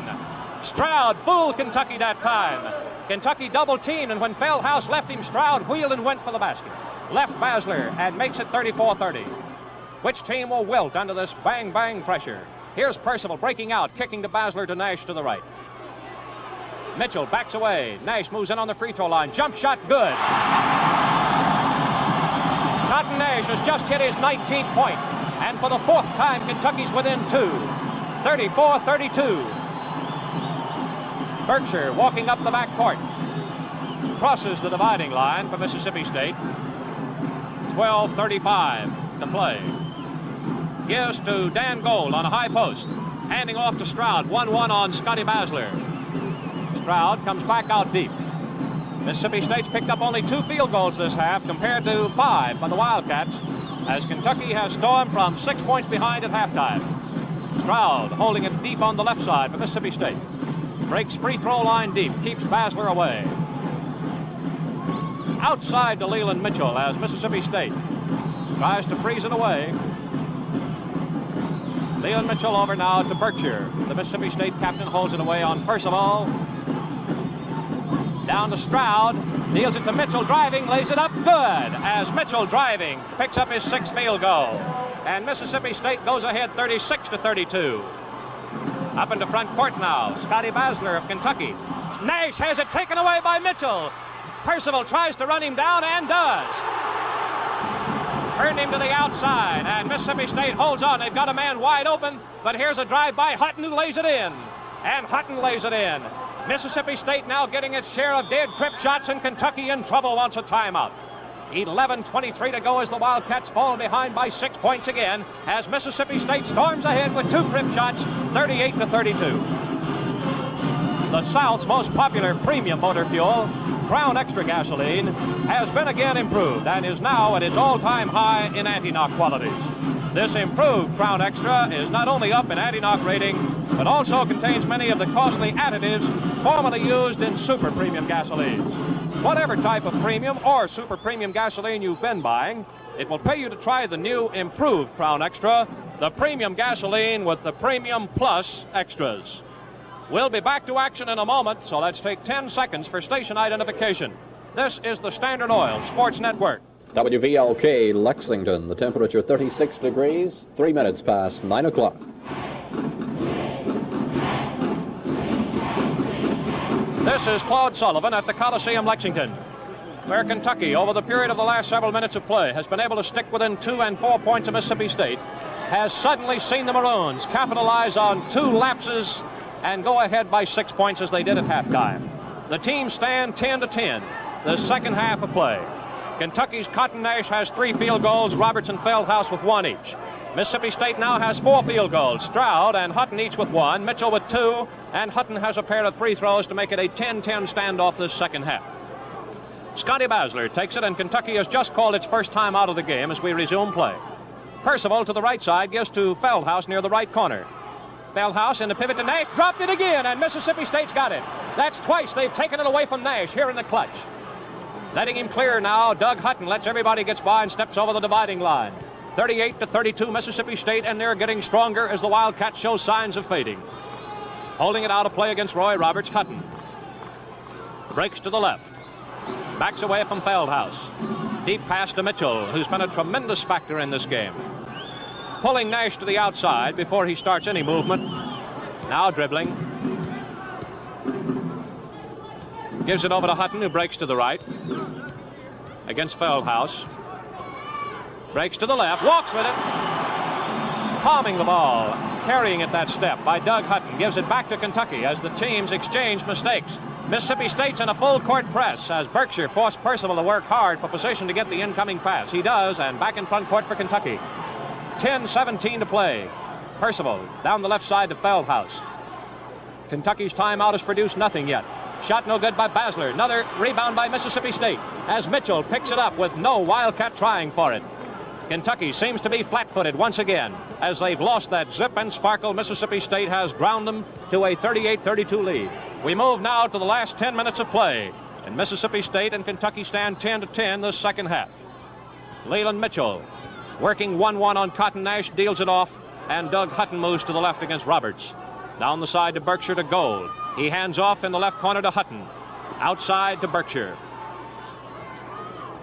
Stroud fooled Kentucky that time. Kentucky double teamed, and when Feldhaus left him, Stroud wheeled and went for the basket. Left Basler and makes it 34-30. Which team will wilt under this bang-bang pressure? Here's Percival breaking out, kicking to Basler to Nash to the right. Mitchell backs away. Nash moves in on the free throw line. Jump shot, good. Cotton Nash has just hit his 19th point. And for the 4th time, Kentucky's within 2. 34-32. Berkshire walking up the back court. Crosses the dividing line for Mississippi State. 12:35 to play. Gives to Dan Gold on a high post. Handing off to Stroud. 1-1 on Scotty Basler. Stroud comes back out deep. Mississippi State's picked up only 2 field goals this half compared to 5 by the Wildcats, as Kentucky has stormed from 6 points behind at halftime. Stroud holding it deep on the left side for Mississippi State. Breaks free throw line deep, keeps Basler away. Outside to Leland Mitchell as Mississippi State tries to freeze it away. Leland Mitchell over now to Berkshire. The Mississippi State captain holds it away on Percival. Down to Stroud, deals it to Mitchell, driving, lays it up, good, as Mitchell driving picks up his 6th field goal. And Mississippi State goes ahead 36-32. Up into front court now, Scotty Basler of Kentucky. Nash has it taken away by Mitchell. Percival tries to run him down and does. Turned him to the outside, and Mississippi State holds on. They've got a man wide open, but here's a drive by Hutton, who lays it in. And Hutton lays it in. Mississippi State now getting its share of dead crip shots, and Kentucky in trouble wants a timeout. 11:23 to go as the Wildcats fall behind by 6 points again, as Mississippi State storms ahead with 2 crip shots, 38-32. The South's most popular premium motor fuel, Crown Extra gasoline, has been again improved and is now at its all-time high in anti-knock qualities. This improved Crown Extra is not only up in anti-knock rating, but also contains many of the costly additives formerly used in super premium gasolines. Whatever type of premium or super premium gasoline you've been buying, it will pay you to try the new improved Crown Extra, the premium gasoline with the Premium Plus extras. We'll be back to action in a moment, so let's take 10 seconds for station identification. This is the Standard Oil Sports Network. WVLK Lexington, the temperature 36 degrees, 3 minutes past 9 o'clock. This is Claude Sullivan at the Coliseum Lexington, where Kentucky, over the period of the last several minutes of play, has been able to stick within 2 and 4 points of Mississippi State, has suddenly seen the Maroons capitalize on 2 lapses and go ahead by 6 points as they did at halftime. The teams stand 10-10, the second half of play. Kentucky's Cotton Nash has 3 field goals, Roberts and Feldhaus with 1 each. Mississippi State now has 4 field goals, Stroud and Hutton each with 1, Mitchell with 2, and Hutton has a pair of free throws to make it a 10-10 standoff this second half. Scotty Basler takes it, and Kentucky has just called its first time out of the game as we resume play. Percival to the right side gives to Feldhaus near the right corner. Feldhaus in the pivot to Nash, dropped it again, and Mississippi State's got it. That's twice they've taken it away from Nash here in the clutch. Letting him clear now, Doug Hutton lets everybody gets by and steps over the dividing line. 38-32 Mississippi State, and they're getting stronger as the Wildcats show signs of fading. Holding it out of play against Roy Roberts, Hutton breaks to the left, backs away from Feldhaus. Deep pass to Mitchell, who's been a tremendous factor in this game. Pulling Nash to the outside before he starts any movement. Now dribbling. Gives it over to Hutton, who breaks to the right against Feldhaus. Breaks to the left, walks with it. Palming the ball, carrying it that step by Doug Hutton. Gives it back to Kentucky as the teams exchange mistakes. Mississippi State's in a full court press as Berkshire forced Percival to work hard for position to get the incoming pass. He does, and back in front court for Kentucky. 10-17 to play. Percival down the left side to Feldhaus. Kentucky's timeout has produced nothing yet. Shot no good by Basler. Another rebound by Mississippi State as Mitchell picks it up with no Wildcat trying for it. Kentucky seems to be flat-footed once again as they've lost that zip and sparkle. Mississippi State has ground them to a 38-32 lead. We move now to the last 10 minutes of play, and Mississippi State and Kentucky stand 10-10 this second half. Leland Mitchell working 1-1 on Cotton Nash, deals it off, and Doug Hutton moves to the left against Roberts. Down the side to Berkshire to Gold. He hands off in the left corner to Hutton. Outside to Berkshire.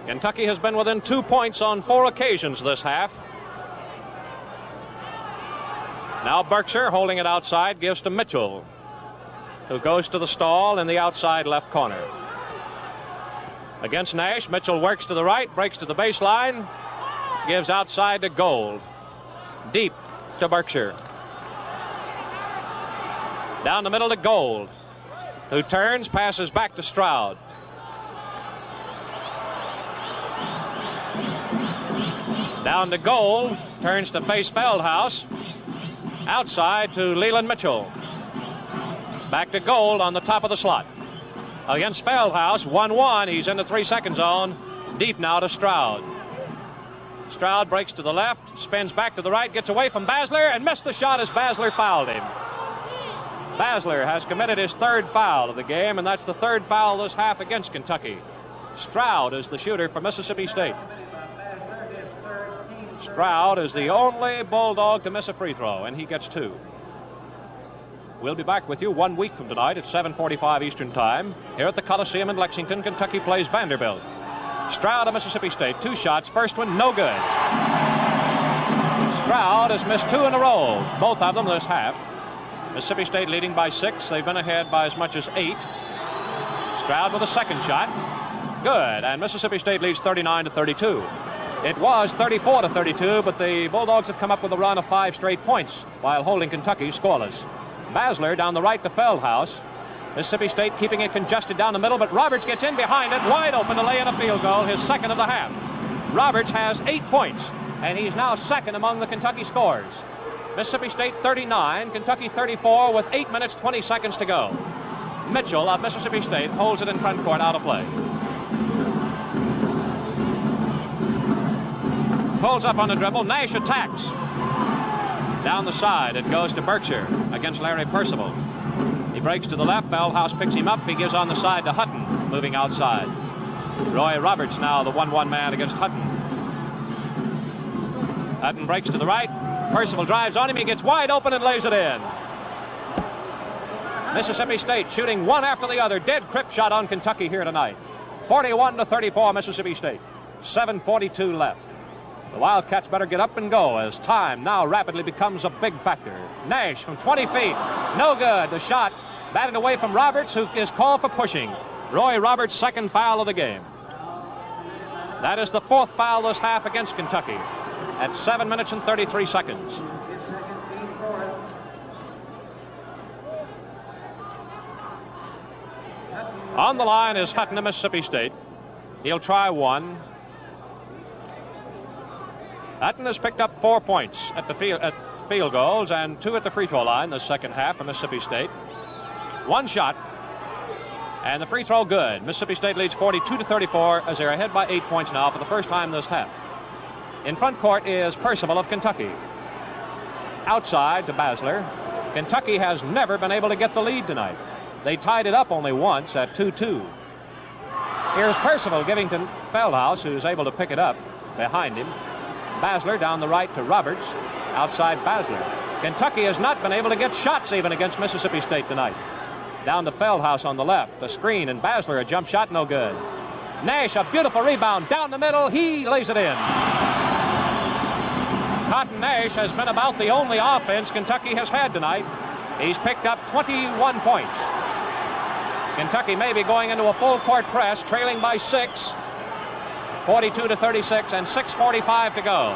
Kentucky has been within 2 points on 4 occasions this half. Now Berkshire holding it outside gives to Mitchell, who goes to the stall in the outside left corner. Against Nash, Mitchell works to the right, breaks to the baseline, gives outside to Gold. Deep to Berkshire. Down the middle to Gold, who turns, passes back to Stroud. Down to Gold, turns to face Feldhaus. Outside to Leland Mitchell. Back to Gold on the top of the slot. Against Feldhaus, 1-1. He's in the 3-second zone. Deep now to Stroud. Stroud breaks to the left, spins back to the right, gets away from Basler, and missed the shot as Basler fouled him. Basler has committed his 3rd foul of the game, and that's the 3rd foul this half against Kentucky. Stroud is the shooter for Mississippi State. Stroud is the only Bulldog to miss a free throw, and he gets 2. We'll be back with you 1 week from tonight at 7:45 Eastern Time. Here at the Coliseum in Lexington, Kentucky plays Vanderbilt. Stroud of Mississippi State, 2 shots, first one no good. Stroud has missed 2 in a row, both of them this half. Mississippi State leading by 6. They've been ahead by as much as 8. Stroud with a second shot. Good, and Mississippi State leads 39-32. It was 34-32, but the Bulldogs have come up with a run of 5 straight points while holding Kentucky scoreless. Basler down the right to Feldhaus. Mississippi State keeping it congested down the middle, but Roberts gets in behind it, wide open to lay in a field goal, his 2nd of the half. Roberts has 8 points, and he's now 2nd among the Kentucky scorers. Mississippi State 39, Kentucky 34 with 8 minutes, 20 seconds to go. Mitchell of Mississippi State holds it in front court, out of play. Pulls up on the dribble, Nash attacks. Down the side, it goes to Berkshire against Larry Percival. He breaks to the left, Feldhaus picks him up, he gives on the side to Hutton, moving outside. Roy Roberts now the 1-1 man against Hutton. Hutton breaks to the right, Percival drives on him, he gets wide open and lays it in. Mississippi State shooting one after the other, dead crip shot on Kentucky here tonight. 41-34 Mississippi State, 7:42 left. The Wildcats better get up and go as time now rapidly becomes a big factor. Nash from 20 feet. No good. The shot batted away from Roberts, who is called for pushing. Roy Roberts' 2nd foul of the game. That is the 4th foul this half against Kentucky at 7 minutes and 33 seconds. On the line is Hutton of Mississippi State. He'll try one. Hutton has picked up 4 points at field goals and 2 at the free throw line the second half for Mississippi State. One shot, and the free throw good. Mississippi State leads 42-34 as they're ahead by 8 points now for the first time this half. In front court is Percival of Kentucky. Outside to Basler. Kentucky has never been able to get the lead tonight. They tied it up only once at 2-2. Here's Percival giving to Feldhaus, who's able to pick it up behind him. Basler down the right to Roberts. Outside Basler. Kentucky has not been able to get shots even against Mississippi State tonight. Down to Feldhaus on the left. A screen, and Basler, a jump shot, no good. Nash, a beautiful rebound down the middle. He lays it in. Cotton Nash has been about the only offense Kentucky has had tonight. He's picked up 21 points. Kentucky may be going into a full court press, trailing by 6. 42-36 and 6:45 to go.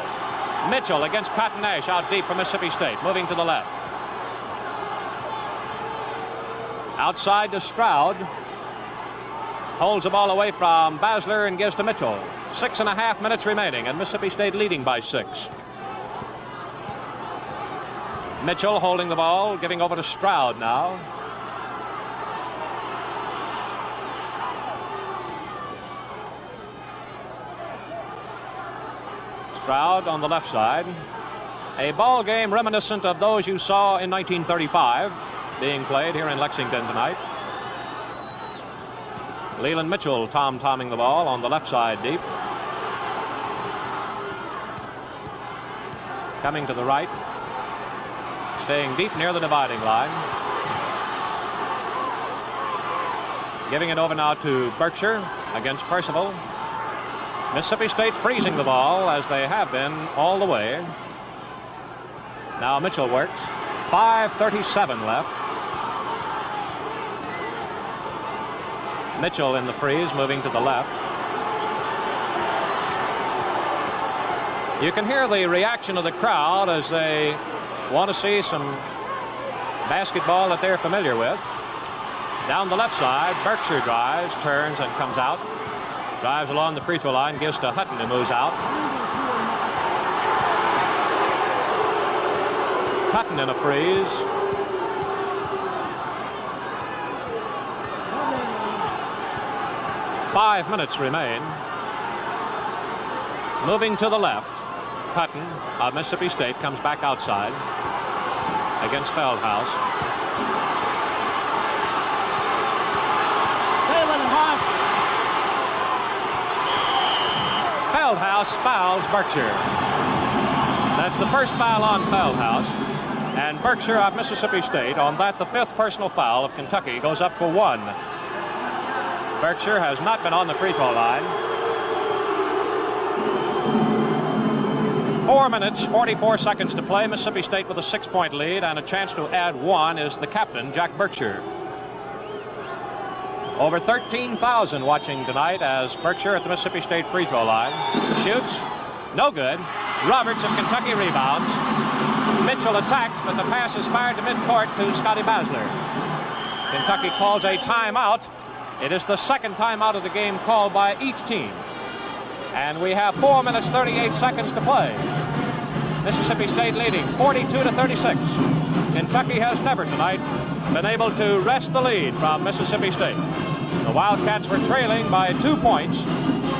Mitchell against Cotton Nash out deep for Mississippi State, moving to the left. Outside to Stroud. Holds the ball away from Basler and gives to Mitchell. 6.5 minutes remaining, and Mississippi State leading by 6. Mitchell holding the ball, giving over to Stroud now. Stroud on the left side. A ball game reminiscent of those you saw in 1935 being played here in Lexington tonight. Leland Mitchell tom-tomming the ball on the left side deep. Coming to the right. Staying deep near the dividing line. Giving it over now to Berkshire against Percival. Mississippi State freezing the ball as they have been all the way. Now Mitchell works. 5:37 left. Mitchell in the freeze, moving to the left. You can hear the reaction of the crowd as they want to see some basketball that they're familiar with. Down the left side, Berkshire drives, turns, and comes out. Drives along the free throw line, gives to Hutton, who moves out. Hutton in a freeze. Five minutes remain. Moving to the left, Hutton of Mississippi State comes back outside against Feldhaus. Feldhaus fouls Berkshire. That's the first foul on Feldhaus. And Berkshire of Mississippi State, on that the 5th personal foul of Kentucky, goes up for 1. Berkshire has not been on the free throw line. 4 minutes, 44 seconds to play. Mississippi State with a 6-point lead, and a chance to add 1 is the captain, Jack Berkshire. Over 13,000 watching tonight as Berkshire at the Mississippi State free throw line. Shoots. No good. Roberts of Kentucky rebounds. Mitchell attacked, but the pass is fired to midcourt to Scotty Basler. Kentucky calls a timeout. It is the second timeout of the game called by each team. And we have 4 minutes, 38 seconds to play. Mississippi State leading 42-36. Kentucky has never tonight been able to wrest the lead from Mississippi State. The Wildcats were trailing by 2 points,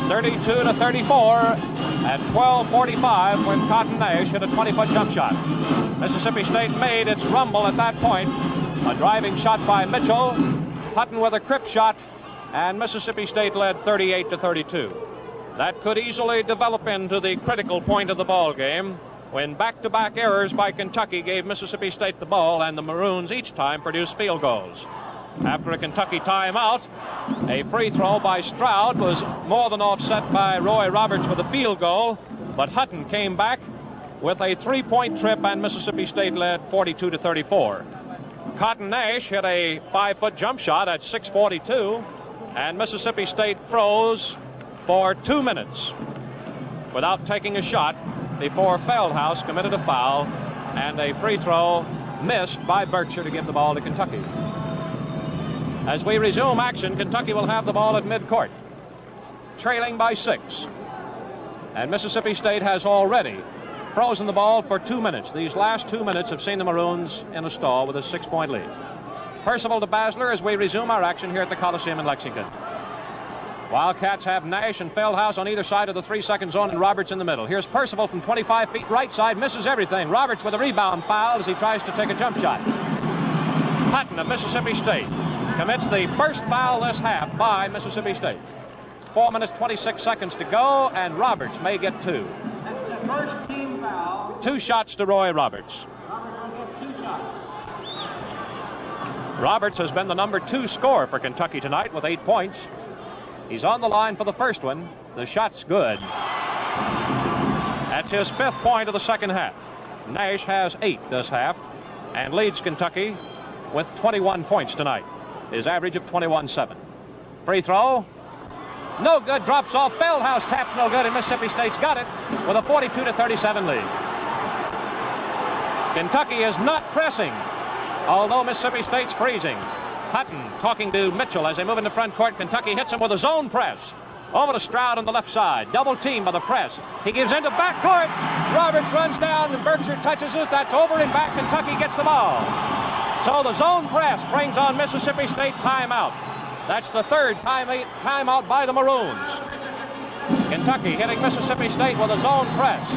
32-34 at 12:45 when Cotton Nash hit a 20-foot jump shot. Mississippi State made its rumble at that point. A driving shot by Mitchell, Hutton with a crip shot, and Mississippi State led 38-32. That could easily develop into the critical point of the ball game when back-to-back errors by Kentucky gave Mississippi State the ball, and the Maroons each time produced field goals. After a Kentucky timeout, a free throw by Stroud was more than offset by Roy Roberts with a field goal, but Hutton came back with a 3-point trip, and Mississippi State led 42-34. Cotton Nash hit a 5-foot jump shot at 6:42, and Mississippi State froze for 2 minutes without taking a shot before Feldhaus committed a foul, and a free throw missed by Berkshire to give the ball to Kentucky. As we resume action, Kentucky will have the ball at midcourt, trailing by 6. And Mississippi State has already frozen the ball for 2 minutes. These last 2 minutes have seen the Maroons in a stall with a 6-point lead. Percival to Basler as we resume our action here at the Coliseum in Lexington. Wildcats have Nash and Feldhaus on either side of the 3-second zone and Roberts in the middle. Here's Percival from 25 feet right side, misses everything. Roberts with a rebound foul as he tries to take a jump shot. Hutton of Mississippi State commits the first foul this half by Mississippi State. 4 minutes, 26 seconds to go, and Roberts may get 2. That's the first team foul. 2 shots to Roy Roberts. Roberts will get 2 shots. Roberts has been the number 2 scorer for Kentucky tonight with 8 points. He's on the line for the first one. The shot's good. That's his 5th point of the second half. Nash has 8 this half and leads Kentucky with 21 points tonight. His average of 21-7. Free throw. No good, drops off. Feldhaus taps no good, and Mississippi State's got it with a 42-37 lead. Kentucky is not pressing, although Mississippi State's freezing. Hutton talking to Mitchell as they move into front court. Kentucky hits him with a zone press. Over to Stroud on the left side. Double team by the press. He gives into backcourt. Roberts runs down and Berkshire touches us. That's over and back. Kentucky gets the ball. So the zone press brings on Mississippi State timeout. That's the 3rd timeout by the Maroons. Kentucky hitting Mississippi State with a zone press.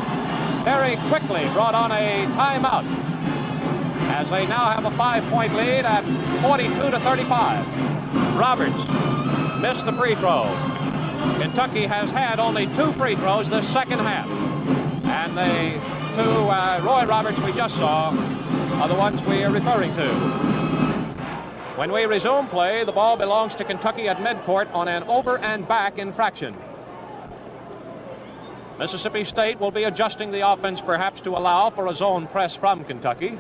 Very quickly brought on a timeout as they now have a 5-point lead at 42-35. Roberts missed the free throw. Kentucky has had only 2 free throws this second half. And the 2 Roy Roberts we just saw are the ones we are referring to. When we resume play, the ball belongs to Kentucky at midcourt on an over and back infraction. Mississippi State will be adjusting the offense perhaps to allow for a zone press from Kentucky.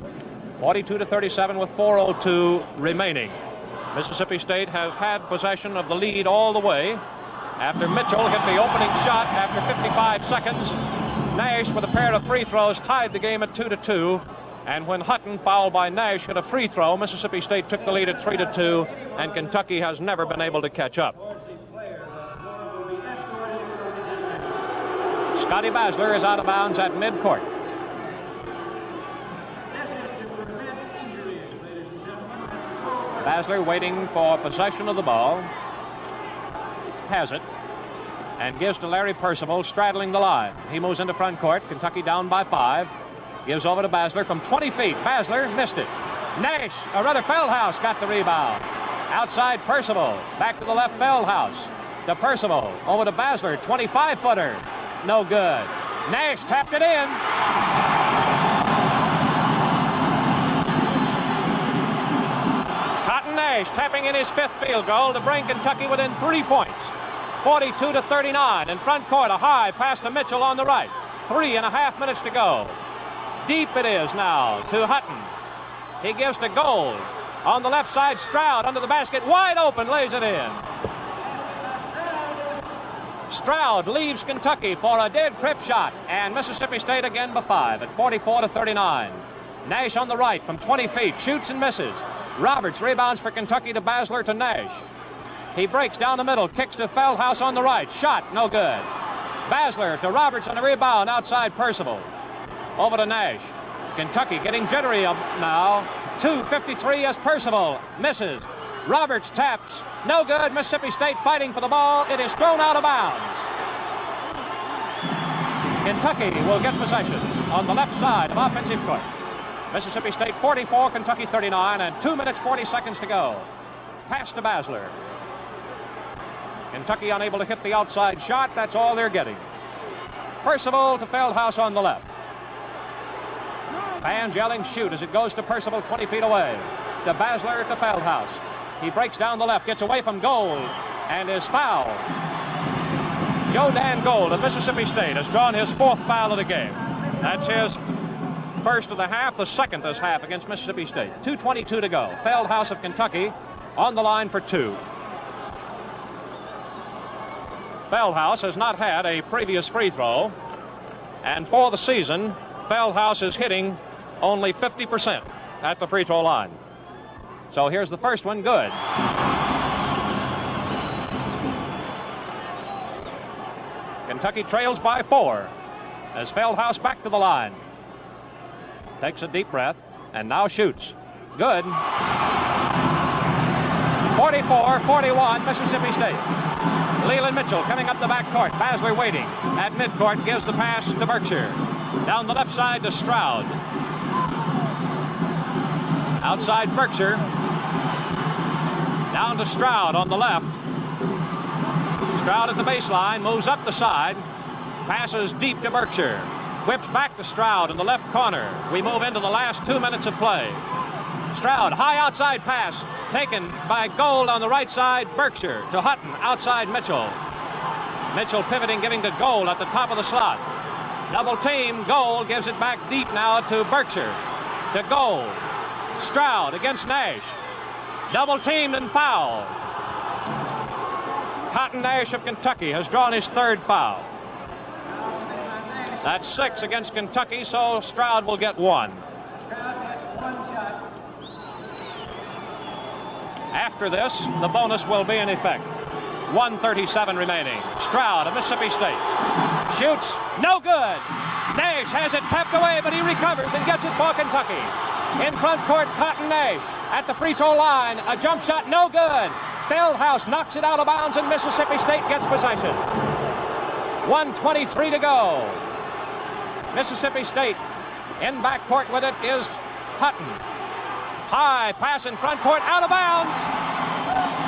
42-37 with 4:02 remaining. Mississippi State has had possession of the lead all the way after Mitchell hit the opening shot after 55 seconds. Nash with a pair of free throws tied the game at 2-2. And when Hutton, fouled by Nash, hit a free throw, Mississippi State took the lead at 3-2, and Kentucky has never been able to catch up. Scotty Basler is out of bounds at midcourt. Basler waiting for possession of the ball. Has it. And gives to Larry Percival, straddling the line. He moves into front court. Kentucky down by 5. Gives over to Basler from 20 feet. Basler missed it. Feldhaus got the rebound. Outside Percival. Back to the left, Feldhaus. To Percival. Over to Basler. 25-footer. No good. Nash tapped it in. Cotton Nash tapping in his 5th field goal to bring Kentucky within 3 points. 42-39. In front court, a high pass to Mitchell on the right. 3.5 minutes to go. Deep it is now to Hutton. He gives to Gold. On the left side, Stroud under the basket. Wide open, lays it in. Stroud leaves Kentucky for a dead crip shot. And Mississippi State again by 5 at 44-39. Nash on the right from 20 feet. Shoots and misses. Roberts rebounds for Kentucky to Basler to Nash. He breaks down the middle. Kicks to Feldhaus on the right. Shot, no good. Basler to Roberts on the rebound outside Percival. Over to Nash. Kentucky getting jittery now. 2:53 as Percival misses. Roberts taps. No good. Mississippi State fighting for the ball. It is thrown out of bounds. Kentucky will get possession on the left side of offensive court. Mississippi State 44, Kentucky 39, and 2 minutes 40 seconds to go. Pass to Basler. Kentucky unable to hit the outside shot. That's all they're getting. Percival to Feldhaus on the left. Fans yelling shoot as it goes to Percival 20 feet away. To Basler to Feldhaus. He breaks down the left, gets away from Gold, and is fouled. Joe Dan Gold of Mississippi State has drawn his 4th foul of the game. That's his first of the half, the second this half against Mississippi State. 2:22 to go. Feldhaus of Kentucky on the line for 2. Feldhaus has not had a previous free throw, and for the season, Feldhaus is hitting only 50% at the free throw line. So here's the first one, good. Kentucky trails by 4 as Feldhaus back to the line. Takes a deep breath and now shoots. Good. 44-41 Mississippi State. Leland Mitchell coming up the backcourt. Basler waiting at midcourt, gives the pass to Berkshire. Down the left side to Stroud. Outside Berkshire. Down to Stroud on the left. Stroud at the baseline, moves up the side. Passes deep to Berkshire. Whips back to Stroud in the left corner. We move into the last 2 minutes of play. Stroud, high outside pass, taken by Gold on the right side. Berkshire to Hutton, outside Mitchell. Mitchell pivoting, giving to Gold at the top of the slot. Double team, Gold gives it back deep now to Berkshire. To Gold. Stroud against Nash. Double teamed and fouled. Cotton Nash of Kentucky has drawn his 3rd foul. That's 6 against Kentucky, so Stroud will get 1. After this, the bonus will be in effect. 1:37 remaining. Stroud of Mississippi State shoots, no good. Nash has it tapped away, but he recovers and gets it for Kentucky. In front court, Cotton Nash at the free throw line. A jump shot, no good. Feldhaus knocks it out of bounds, and Mississippi State gets possession. 1:23 to go. Mississippi State in backcourt with it is Hutton. High pass in front court, out of bounds.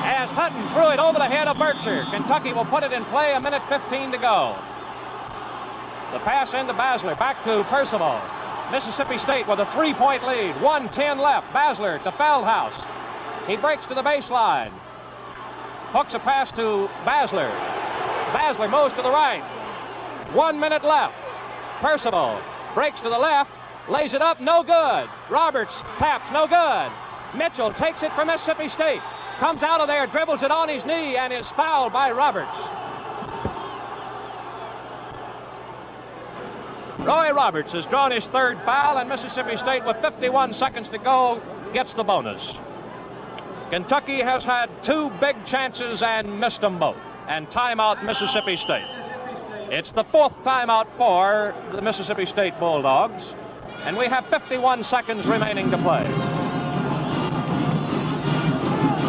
As Hutton threw it over the head of Berkshire. Kentucky will put it in play, 1:15 to go. The pass into Basler, back to Percival. Mississippi State with a 3-point lead. 1:10 left. Basler to Feldhaus. He breaks to the baseline. Hooks a pass to Basler. Basler moves to the right. 1 minute left. Percival breaks to the left. Lays it up, no good. Roberts taps, no good. Mitchell takes it from Mississippi State. Comes out of there, dribbles it on his knee, and is fouled by Roberts. Roy Roberts has drawn his 3rd foul, and Mississippi State, with 51 seconds to go, gets the bonus. Kentucky has had 2 big chances and missed them both. And timeout Mississippi State. It's the 4th timeout for the Mississippi State Bulldogs. And we have 51 seconds remaining to play.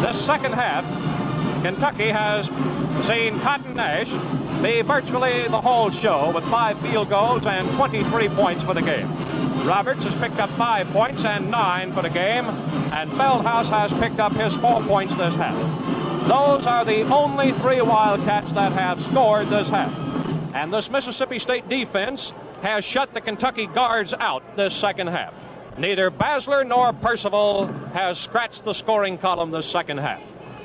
This second half, Kentucky has seen Cotton Nash be virtually the whole show with 5 field goals and 23 points for the game. Roberts has picked up 5 points and 9 for the game, and Feldhaus has picked up his 4 points this half. Those are the only 3 Wildcats that have scored this half. And this Mississippi State defense has shut the Kentucky guards out this second half. Neither Basler nor Percival has scratched the scoring column this second half.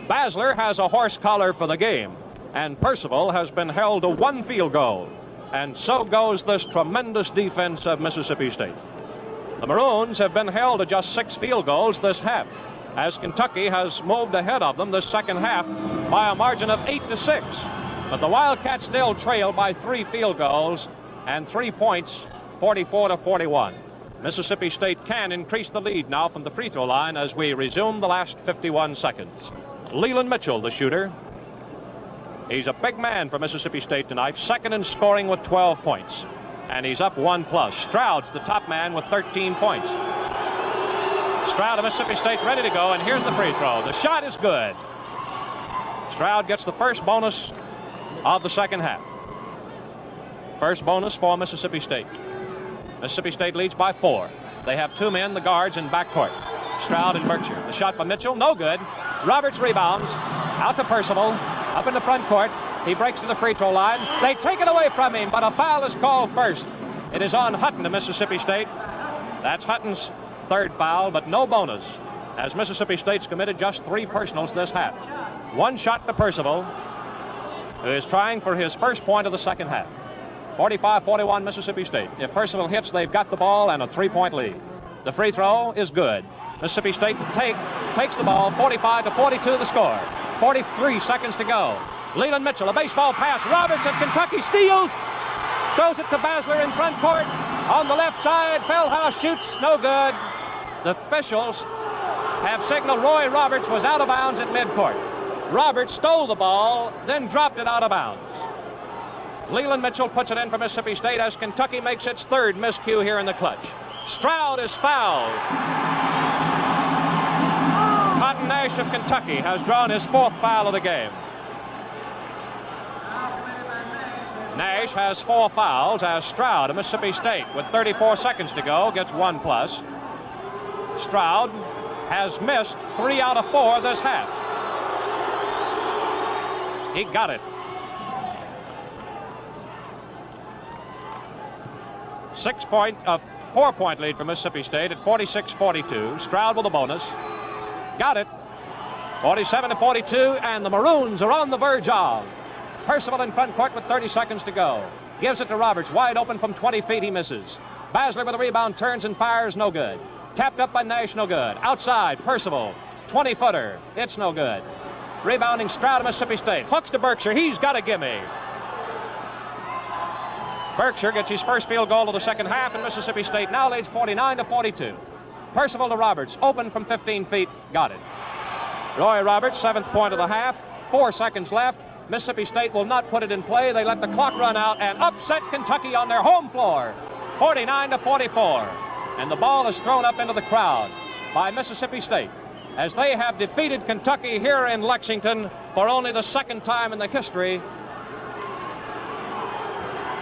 Basler has a horse collar for the game, and Percival has been held to 1 field goal. And so goes this tremendous defense of Mississippi State. The Maroons have been held to just 6 field goals this half, as Kentucky has moved ahead of them this second half by a margin of 8-6. But the Wildcats still trail by 3 field goals and 3 points, 44-41. Mississippi State can increase the lead now from the free throw line as we resume the last 51 seconds. Leland Mitchell, the shooter. He's a big man for Mississippi State tonight, 2nd in scoring with 12 points. And he's up 1+. Stroud's the top man with 13 points. Stroud of Mississippi State's ready to go, and here's the free throw. The shot is good. Stroud gets the first bonus of the second half. First bonus for Mississippi State. Mississippi State leads by 4. They have 2 men, the guards, in backcourt. Stroud and Berkshire. The shot by Mitchell, no good. Roberts rebounds. Out to Percival. Up in the front court. He breaks to the free throw line. They take it away from him, but a foul is called first. It is on Hutton of Mississippi State. That's Hutton's 3rd foul, but no bonus, as Mississippi State's committed just 3 personals this half. 1 shot to Percival, who is trying for his first point of the second half. 45-41 Mississippi State. If Percival hits, they've got the ball and a 3-point lead. The free throw is good. Mississippi State takes the ball, 45-42 the score. 43 seconds to go. Leland Mitchell, a baseball pass. Roberts of Kentucky steals. Throws it to Basler in front court. On the left side, Feldhaus shoots, no good. The officials have signaled Roy Roberts was out of bounds at midcourt. Roberts stole the ball, then dropped it out of bounds. Leland Mitchell puts it in for Mississippi State as Kentucky makes its third miscue here in the clutch. Stroud is fouled. Cotton Nash of Kentucky has drawn his fourth foul of the game. Nash has 4 fouls as Stroud of Mississippi State, with 34 seconds to go, gets 1+. Stroud has missed 3 out of 4 this half. He got it. 4-point lead for Mississippi State at 46-42. Stroud with a bonus. Got it. 47-42, and the Maroons are on the verge of. Percival in front court with 30 seconds to go. Gives it to Roberts, wide open from 20 feet, he misses. Basler with a rebound, turns and fires, no good. Tapped up by Nash, no good. Outside, Percival, 20-footer, it's no good. Rebounding Stroud of Mississippi State. Hooks to Berkshire, he's got a gimme. Berkshire gets his first field goal of the second half, and Mississippi State now leads 49-42. Percival to Roberts, open from 15 feet, got it. Roy Roberts, 7th point of the half, 4 seconds left. Mississippi State will not put it in play. They let the clock run out and upset Kentucky on their home floor, 49-44. And the ball is thrown up into the crowd by Mississippi State as they have defeated Kentucky here in Lexington for only the second time in the history.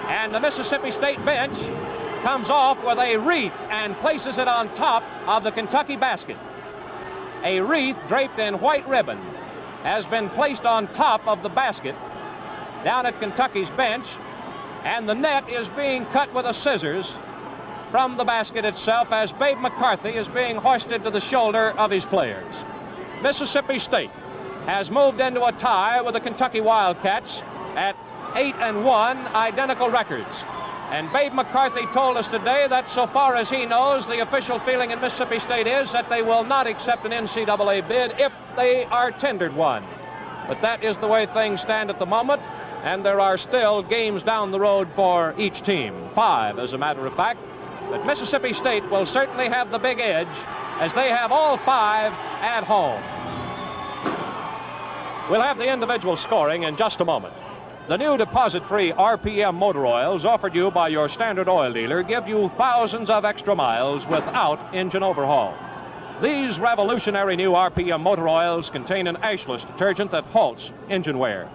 And the Mississippi State bench comes off with a wreath and places it on top of the Kentucky basket. A wreath draped in white ribbon has been placed on top of the basket down at Kentucky's bench, and the net is being cut with the scissors from the basket itself as Babe McCarthy is being hoisted to the shoulder of his players. Mississippi State has moved into a tie with the Kentucky Wildcats at 8-1, identical records. And Babe McCarthy told us today that so far as he knows, the official feeling in Mississippi State is that they will not accept an NCAA bid if they are tendered one. But that is the way things stand at the moment, and there are still games down the road for each team. 5, as a matter of fact. But Mississippi State will certainly have the big edge as they have all 5 at home. We'll have the individual scoring in just a moment. The new deposit-free RPM motor oils offered you by your Standard Oil dealer give you thousands of extra miles without engine overhaul. These revolutionary new RPM motor oils contain an ashless detergent that halts engine wear.